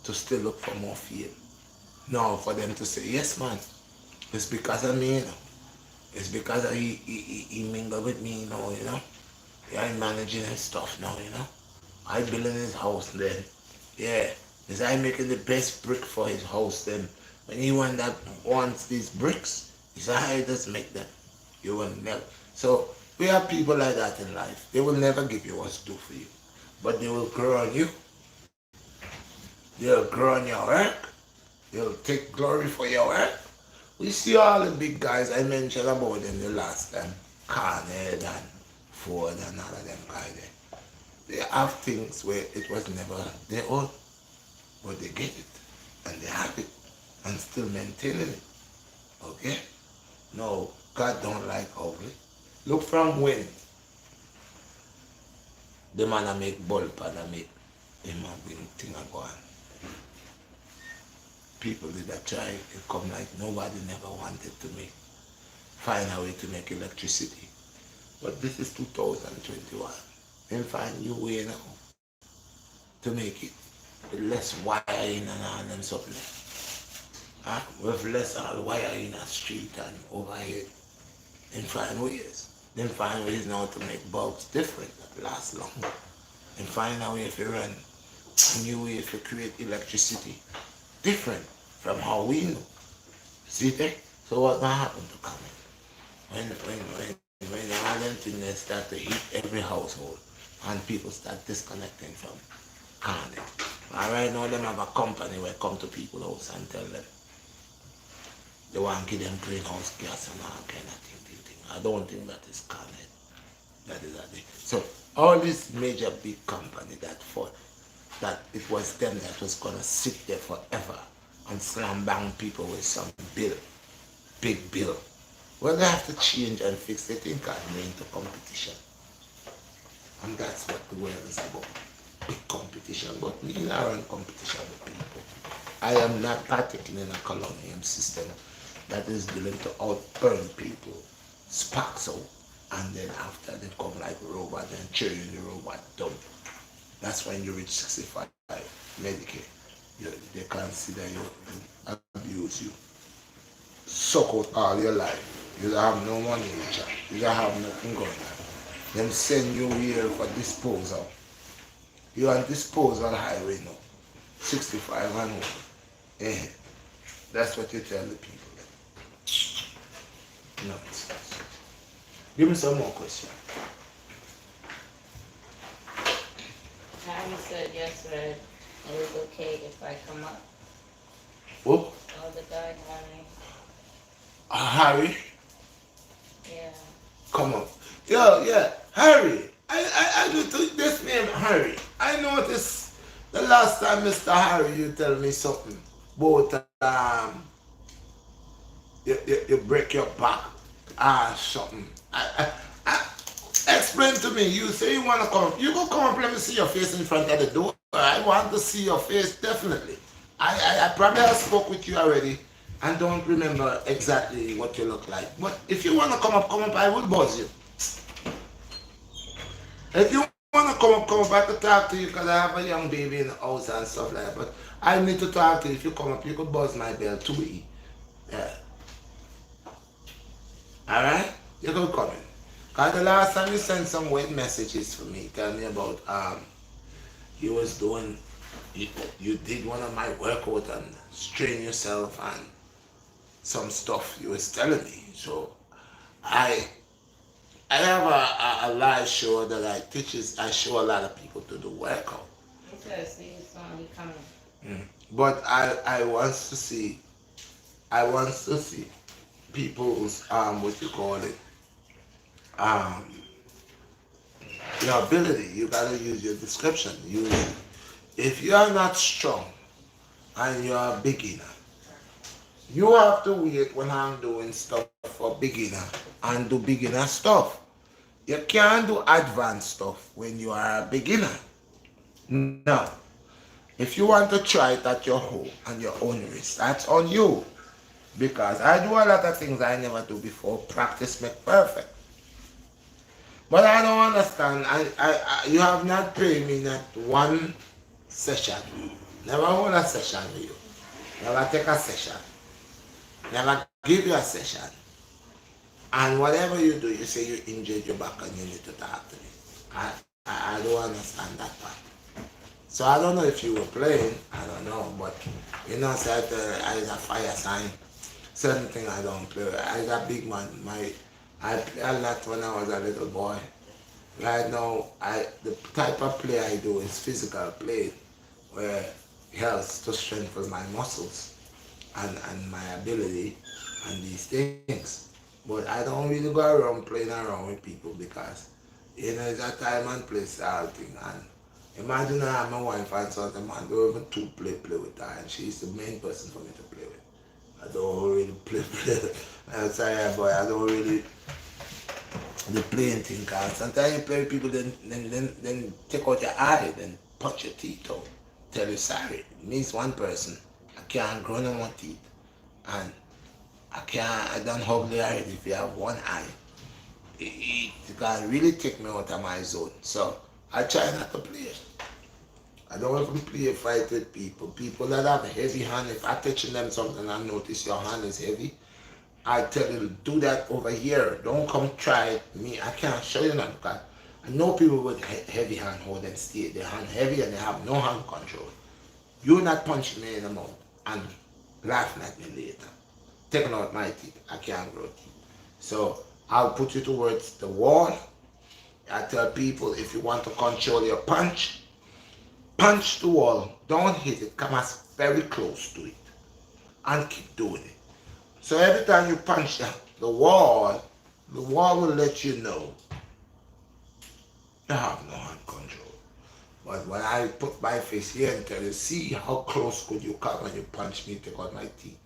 to still look for more fame. Now for them to say, yes man, it's because of me, It's because of he mingled with me, Yeah, I'm managing his stuff now, I building his house then. Yeah. Is I making the best brick for his house then. When he wants these bricks, he said, I just make them. You will never. So we have people like that in life. They will never give you what's due for you. But they will grow on you. They'll grow on your work. They'll take glory for your work. We see all the big guys I mentioned about them the last time. Carned and Ford and all of them guys there. They have things where it was never their own. But they get it. And they have it. And still maintaining it. Okay? No, God don't like ugly. Look from when the man I make bulb and I make him a thing a go on. People did that try, it come like nobody never wanted to find a way to make electricity. But this is 2021. Then find new way now to make it with less wiring and all them something. With less all wire in a street and overhead. Then find ways. Then find ways now to make bulbs different that last longer. And find a way if you run a new way if you create electricity different from how we know. See there? So what gonna happen to coming? When all them things start to hit every household and people start disconnecting from Carnet. And right now them have a company where come to people's house and tell them they want to give them greenhouse gas and all kind of thing. I don't think that is Carnet. That is a thing. So all this major big company that fought, that it was them that was gonna sit there forever and slam bang people with some bill, big bill. Well, they have to change and fix. They think I'm into competition. And that's what the world is about. Big competition. But we are in competition with people. I am not partaking in a colonial system that is willing to out-earn people, sparks out, and then after they come like robot and cheer you the robot dump. That's when you reach 65, Medicare. They consider you and abuse you. Suck out all your life. You don't have no money in chat. You don't have nothing going on. Them send you here for disposal. You're on disposal highway now. 65 and over. Eh. That's what you tell the people. Nonsense. Give me some more questions. Harry said yesterday it was okay if I come up. Oh? Oh, the guy, Harry. Harry, Yeah. come on. Yo, yeah, Harry. I do this name Harry. I noticed the last time, Mr. Harry, you tell me something about you break your back. Something. Explain to me. You say you wanna come. You go come up. Let me see your face in front of the door. I want to see your face definitely. I probably have spoke with you already and don't remember exactly what you look like. But if you wanna come up. I will buzz you. If you wanna come up. I can talk to you because I have a young baby in the house and stuff like that. But I need to talk to you. If you come up, you could buzz my bell too. Yeah. Alright? You could come in. Cause the last time you sent some weird messages for me, tell me about you was doing you, you did one of my workout and strain yourself and some stuff you was telling me. So I I have a live show that I show a lot of people to do workout. He said, see his son, he coming. But I wants to see I wants to see people's what you call it um your ability. You gotta use your description. If you are not strong and you're a beginner, you have to wait when I'm doing stuff for beginner and do beginner stuff. You can't do advanced stuff when you are a beginner. No. If you want to try it at your home and your own risk, that's on you. Because I do a lot of things I never do before. Practice make perfect. But I don't understand. You have not paid me not one session. Never hold a session with you. Never take a session. Never give you a session. And whatever you do, you say you injured your back and you need to talk to me. I don't understand that part. So I don't know if you were playing, I don't know, but you know, said I is a fire sign. Certain thing I don't play. I is a big man. I play a lot when I was a little boy. Right now, the type of play I do is physical play, where it helps to strengthen my muscles and my ability and these things. But I don't really go around playing around with people because you know it's a time and place all thing. And imagine I have my wife and son, man, don't even play with her, and she's the main person for me to play with. I don't really play. I'm sorry, boy, I don't really the playing thing. Cause sometimes you play with people, then take out your eye, then punch your teeth out, tell you sorry. It means one person. I can't grow no more teeth, and I don't hug the eye if you have one eye. It can really take me out of my zone. So I try not to play it. I don't even play a fight with people. People that have a heavy hand, if I touching them something and notice your hand is heavy, I tell you to do that over here. Don't come try me. I can't show you none because I know people with heavy hand hold and stay their hand heavy and they have no hand control. You're not punching me in the mouth and laughing at me later. Taking out my teeth. I can't grow teeth. So I'll put you towards the wall. I tell people if you want to control your punch, punch the wall. Don't hit it. Come as very close to it. And keep doing it. So every time you punch the wall will let you know you have no hand control. But when I put my face here and tell you, see how close could you come when you punch me, take out my teeth.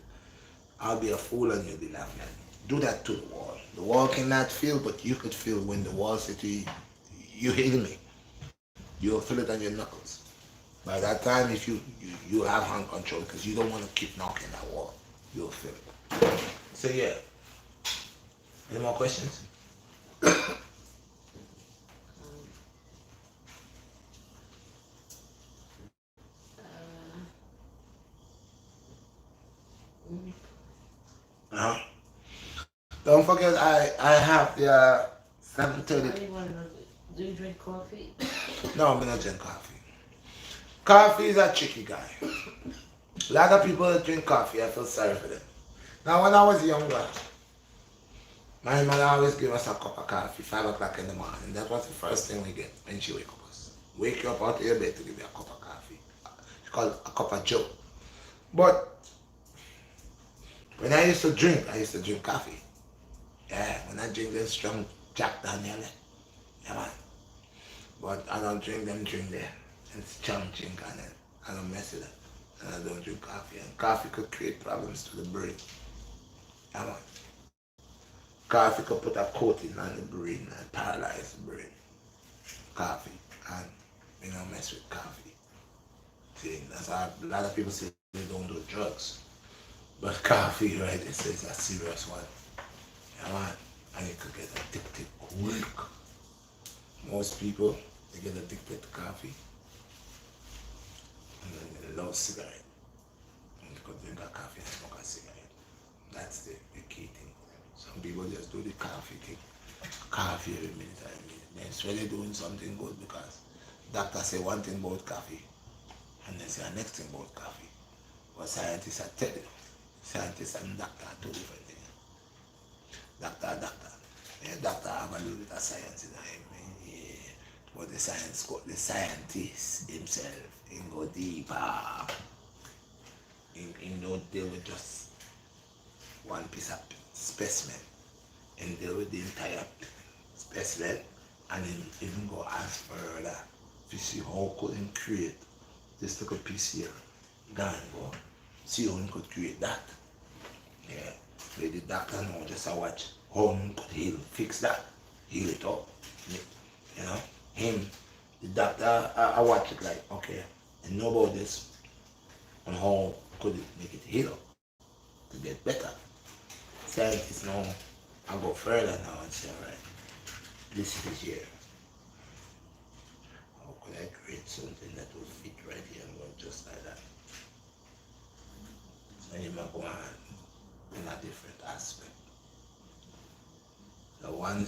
I'll be a fool and you'll be laughing at me. Do that to the wall. The wall cannot feel, but you could feel when the wall said to you, you hit me. You'll feel it on your knuckles. By that time, if you have hand control, because you don't want to keep knocking that wall, you'll feel it. So yeah. Any more questions? Mm. Uh-huh. Don't forget, I have the 7:30. I want to know, do you drink coffee? No, I'm not drink coffee. Coffee is a tricky guy. A lot of people that drink coffee, I feel sorry for them. Now, when I was younger, my mother always give us a cup of coffee, 5 o'clock in the morning. That was the first thing we get when she wake up us. Wake you up out of your bed to give you a cup of coffee. It's called a cup of joe. But When I used to drink coffee. Yeah, when I drink them strong Jack Daniel, yeah man. But I don't drink them drink there. It's strong drink and then I don't mess with it. And I don't drink coffee. And coffee could create problems to the brain. Yeah man. Coffee could put a coating on the brain and paralyze the brain. Coffee. And we don't mess with coffee. See, that's why a lot of people say they don't do drugs. But coffee, right, it's a serious one. Yeah man. And it could get addicted quick. Most people, they get addicted to coffee and then they love cigarette. And they could drink a coffee and smoke a cigarette. That's the key thing. Some people just do the coffee thing. Coffee every minute and minute. Then it's really doing something good because doctor say one thing about coffee and then say the next thing about coffee. But scientists are telling you. Scientists and doctor are two different things. Doctor. Yeah, doctor have a little bit of science in him. Yeah. But the scientist himself, he go deeper. He don't deal with just one piece of specimen. He deal with the entire specimen and he even go as further to see how could he create this little piece here. Gone go. See how he could create that. Yeah. So the doctor now just a watch how he could fix that, heal it up. You know? Him, the doctor, I watch it like, okay, I know about this and how could it make it heal to get better. Scientists now, I go further now and say, alright, this is here. How could I create something that will fit right here and go just like that? So you might go on in a different aspect. The one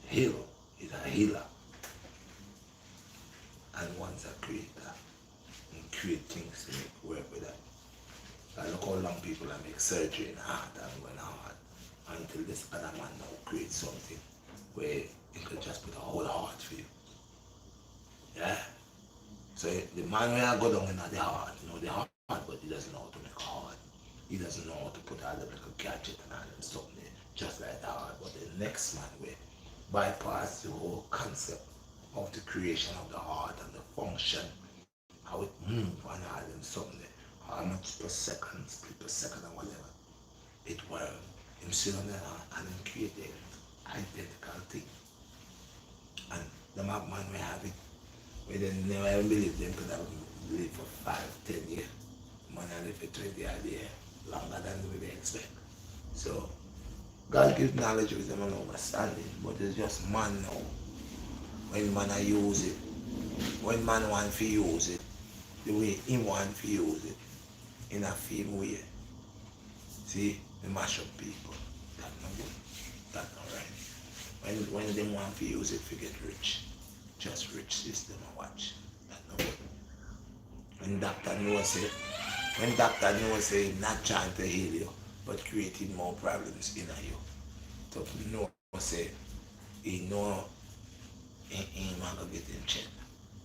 hero is a healer and one's a creator and create things to make work with that. So look how long people are make surgery in heart and when heart until this other man now create something where he could just put a whole heart for you. Yeah. So the man when I go down in the heart, the heart, but he doesn't know how to make a heart. He doesn't know how to put all the little gadget and all them stuff there, just like the heart. But the next man will bypass the whole concept of the creation of the heart and the function, how it moves and all them stuff there, how much per second, split per second or whatever. It will him sit on the heart and then create the identical thing. And the man will have it. We didn't never even believe them could have lived for 5, 10 years. Man live for 20 years, longer than we expect. So God gives knowledge, wisdom and understanding, but it's just man now. When man use it, when man want to use it, the way he want to use it, in a firm way. See, we mash up people. That's not good. That's not right. When they want to use it to get rich, just rich system and watch. That's not good. When doctor knows say not trying to heal you, but creating more problems in you. So you know say he know he might gonna get him check.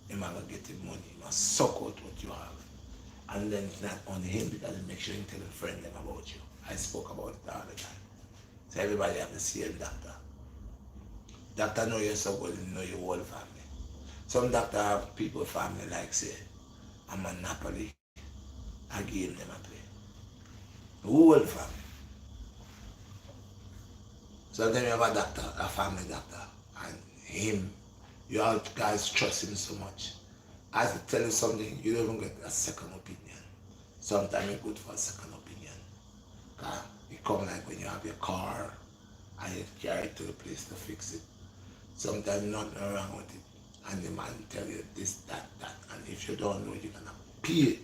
He might gonna get him money, he must suck out what you have. And then it's not only him because he make sure he tell a friend them about you. I spoke about it all the time. So everybody have the same doctor. Doctor know you so good, he know your whole family. Some doctor have people family like say, I'm a Napoli, I give them a play. The whole family. Sometimes you have a doctor, a family doctor, and him, you all guys trust him so much. As he tell you something, you don't even get a second opinion. Sometimes it's good for a second opinion. It come like when you have your car and you carry it to the place to fix it. Sometimes nothing wrong with it. And the man tell you this, that. And if you don't know, you're gonna pay.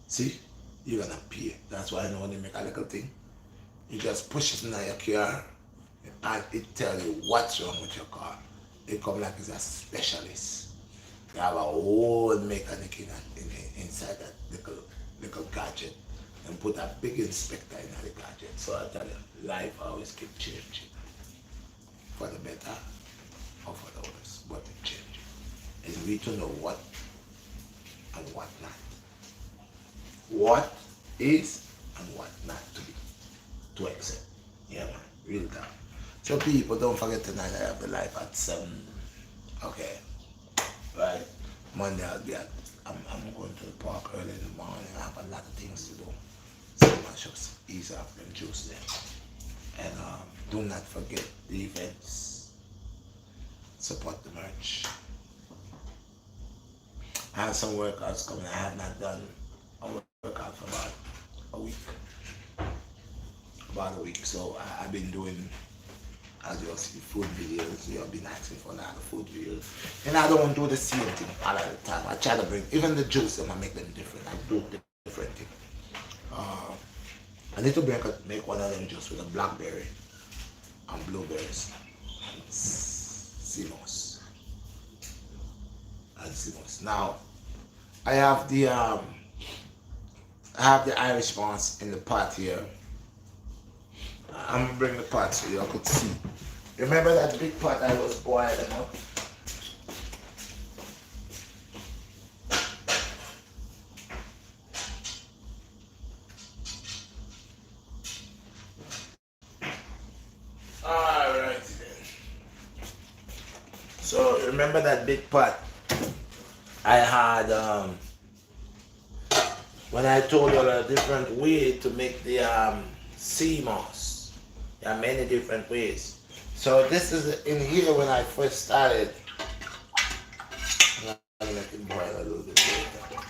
See? You're gonna pay. That's why I know when you make a little thing, you just push it in your car and it tell you what's wrong with your car. It come like it's a specialist. They have a whole mechanic inside that little gadget and put a big inspector in the gadget. So I tell you, life always keep changing. For the better or for the worse, but it changes. And we to know what and what not. What is and what not to be, to accept. Yeah, man, real talk. So people, don't forget tonight I have the life at 7. Okay, right? Monday I'll be at, I'm going to the park early in the morning. I have a lot of things to do. So I just ease up and juice them. And do not forget the events. Support the merch. I have some workouts coming. I have not done a workout for about a week. About a week. So I've been doing, as you'll see, food videos. You'll be asking for a lot of food videos. And I don't do the same thing all of the time. I try to bring, even the juice, and I make them different. I do different things. I need to make one of them juice with a blackberry and blueberries and sea moss. And sea moss. Now, I have the Irish moss in the pot here. I'm gonna bring the pot so you all could see. Remember that big pot I was boiling up? Alright then. So remember that big pot I had when I told you a different way to make the sea moss. There are many different ways. So this is in here when I first started. I'm gonna make it boil a little bit later.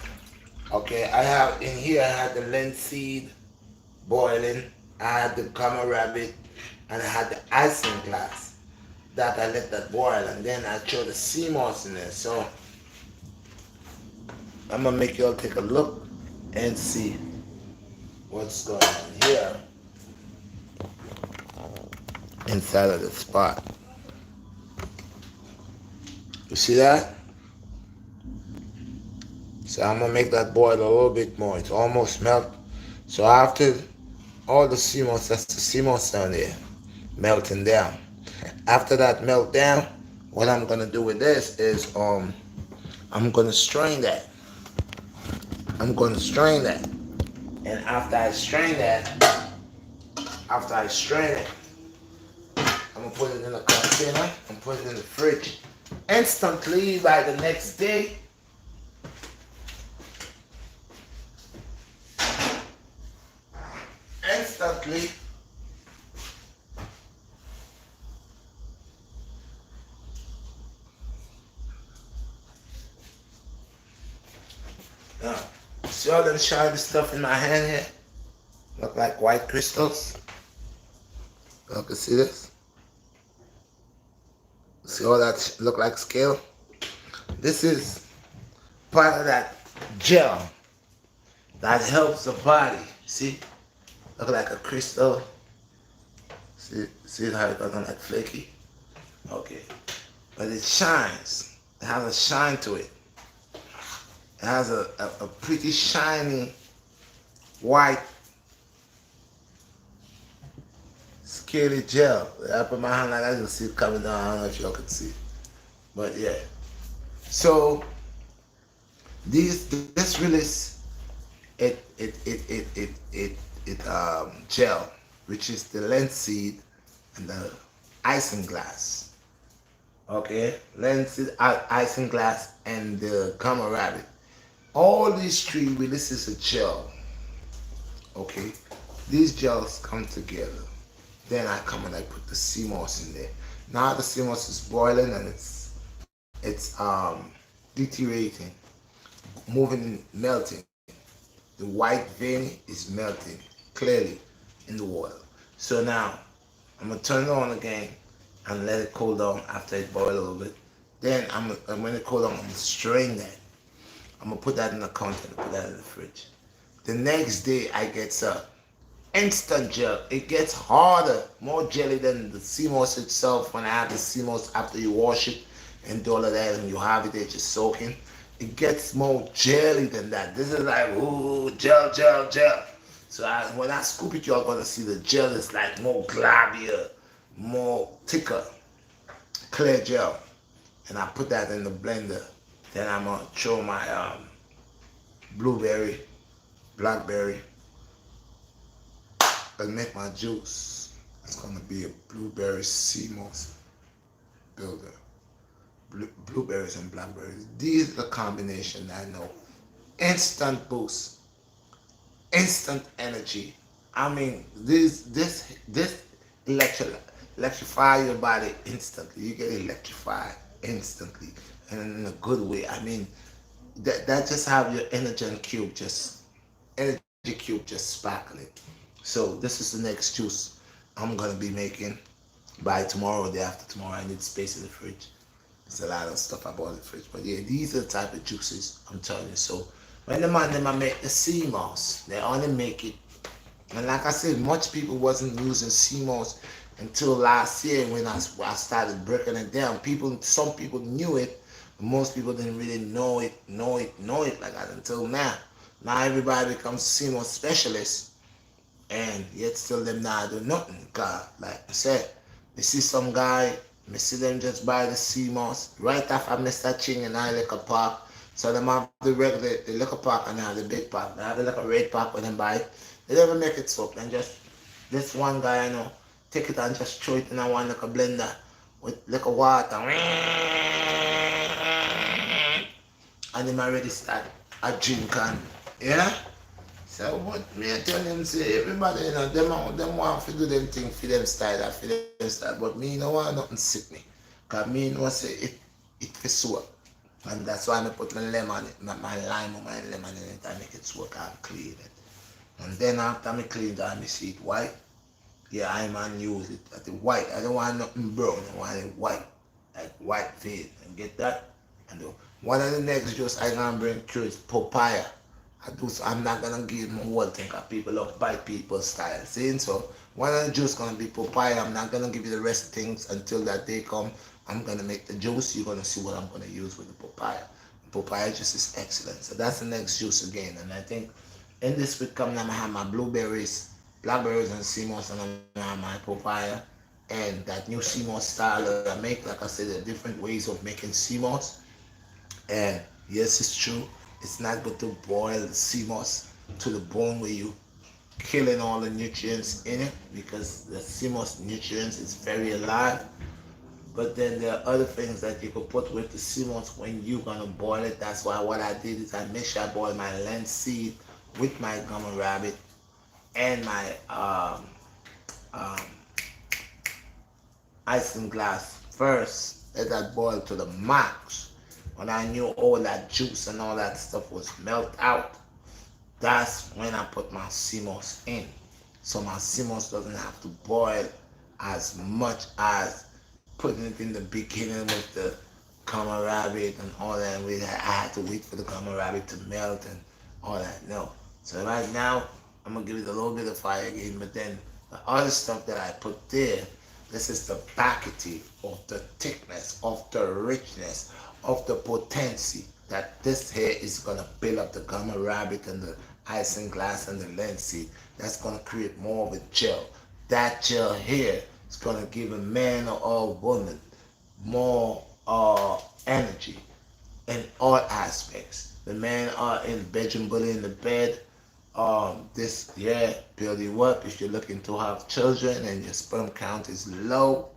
Okay, I have in here I had the linseed boiling, I had the gummer rabbit, and I had the isinglass that I let that boil, and then I throw the sea moss in there. So I'm gonna make y'all take a look and see what's going on here inside of the spot. You see that? So I'm gonna make that boil a little bit more. It's almost melt. So after all the sea moss, that's the sea moss down there, melting down. After that melt down, what I'm gonna do with this is I'm gonna strain that. I'm gonna strain that. And after I strain it, I'm gonna put it in a container and put it in the fridge. Instantly by the next day, instantly now, see all them shiny stuff in my hand here? Look like white crystals. Y'all can see this? See all that look like scale? This is part of that gel that helps the body. See? Look like a crystal. See how it doesn't like flaky? Okay. But it shines. It has a shine to it. It has a pretty shiny white scaly gel. I put my hand like that, you see it coming down. I don't know if y'all can see. But yeah. So this release gel, which is the linseed and the isinglass. Okay, linseed, isinglass, and the gummer rabbit. All these three releases a gel. Okay, these gels come together. Then I come and I put the sea moss in there. Now the sea moss is boiling and it's deteriorating, moving, melting. The white vein is melting clearly in the water. So now I'm gonna turn it on again and let it cool down after it boils a little bit. Then when it cool down, I'm gonna strain that. I'm gonna put that in the container, put that in the fridge. The next day I get some instant gel. It gets harder, more jelly than the sea moss itself. When I have the sea moss after you wash it and do all of that and you have it there just soaking, it gets more jelly than that. This is like, ooh, gel, gel, gel. So when I scoop it, you're gonna see the gel is like more globular, more thicker, clear gel. And I put that in the blender. Then I'm gonna throw my blueberry, blackberry, and make my juice. It's gonna be a blueberry sea moss builder. Blueberries and blackberries. These are the combination I know. Instant boost, instant energy. I mean, this electrify your body instantly. You get electrified instantly, and in a good way. I mean, that just have your energy cube just sparkling. So this is the next juice I'm gonna be making by tomorrow or day after tomorrow. I need space in the fridge. There's a lot of stuff I bought in the fridge. But yeah, these are the type of juices I'm telling you. So when the man them I make the sea moss, they only make it. And like I said, much people wasn't using sea moss until last year when I started breaking it down. Some people knew it, but most people didn't really know it like that until now. Now everybody becomes sea moss specialists, and yet still them not do nothing. God, like I said, you see some guy, me see them just buy the sea moss right off of Mr. Ching and I liquor park. So them have the liquor park and they have the big park. They have the little red park when they buy it. They never make it soap. And just this one guy I know take it and just throw it in a one little blender with little water. And him already start a drink and yeah. So what me I tell them say everybody them want to do them thing for them style, but me no want nothing sick me. Cause me know say it for soak. And that's why I put my lemon my lime or my lemon in it and make it soak and clean it. And then after me clean it and me see it white, yeah I man use it at the white. I don't want nothing brown, I want it white. Like white fade. And get that? And one of the next juice I gonna bring through is papaya. I'm not gonna give my whole thing because people love bite people style. See? So one of the juice gonna be papaya. I'm not gonna give you the rest of things until that day come. I'm gonna make the juice. You're gonna see what I'm gonna use with the papaya. Papaya juice is excellent. So that's the next juice again. And I think in this week coming I'm gonna have my blueberries, blackberries and sea moss, and I'm gonna have my papaya and that new sea moss style that I make. Like I said, there are different ways of making sea moss. And yes, it's true. It's not good to boil the sea moss to the bone where you killing all the nutrients in it because the sea moss nutrients is very alive. But then there are other things that you could put with the sea moss when you're gonna boil it. That's why what I did is I make sure I boil my linseed with my gummy rabbit and my um, isinglass first. Let that boil to the max. When I knew all that juice and all that stuff was melt out, that's when I put my sea moss in. So my sea moss doesn't have to boil as much as putting it in the beginning with the gummy rabbit and all that. I had to wait for the gummy rabbit to melt and all that. No. So right now, I'm going to give it a little bit of fire again, but then the other stuff that I put there, this is the vacuity of the thickness, of the richness, of the potency that this here is going to build up the gummy rabbit and the isinglass and the linseed. That's going to create more of a gel. That gel here is going to give a man or a woman more energy in all aspects. The men are in the bedroom, bully in the bed. This year build you up if you're looking to have children and your sperm count is low.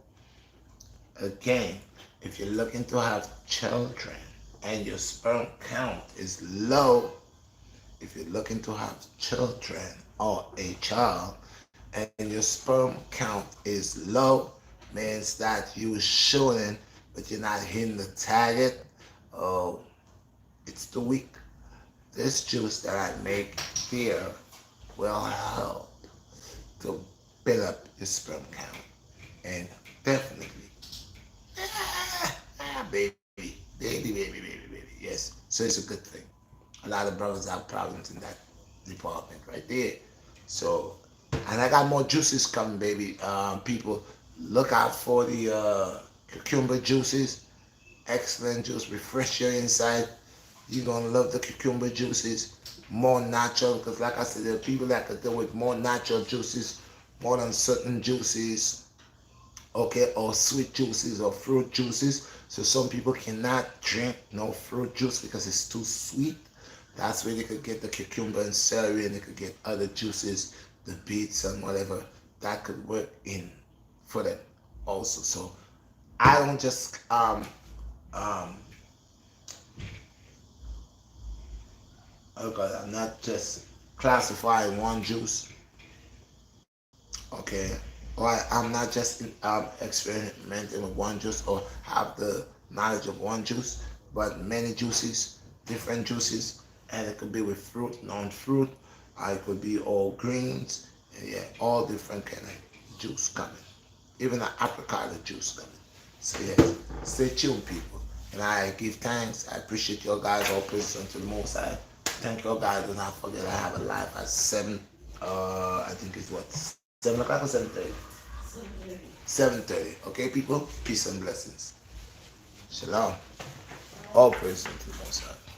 Again, if you're looking to have children and your sperm count is low, if you're looking to have children or a child and your sperm count is low, means that you're shooting but you're not hitting the target. Oh, it's the weak. This juice that I make here will help to build up your sperm count. And definitely, baby. Yes. So it's a good thing. A lot of brothers have problems in that department right there. So, and I got more juices coming, baby. People, look out for the cucumber juices. Excellent juice, refresh your inside. You're gonna love the cucumber juices. More natural, because like I said, there are people that could do with more natural juices, more than certain juices, okay, or sweet juices or fruit juices. So some people cannot drink no fruit juice because it's too sweet. That's where they could get the cucumber and celery, and they could get other juices the beats and whatever that could work in for them also. So I don't just okay, I'm not just classifying one juice, okay, or I'm not just experimenting with one juice or have the knowledge of one juice, but many juices, different juices, and it could be with fruit, non-fruit, it could be all greens, and yeah, all different kind of juice coming, even an avocado juice coming. So yes, stay tuned, people. And I give thanks. I appreciate your guys all praise unto the Most High. Thank you guys. Do not forget I have a live at 7. I think it's what 7 o'clock or 7:30. 7:30. Okay, people. Peace and blessings. Shalom. All praise unto the Most High.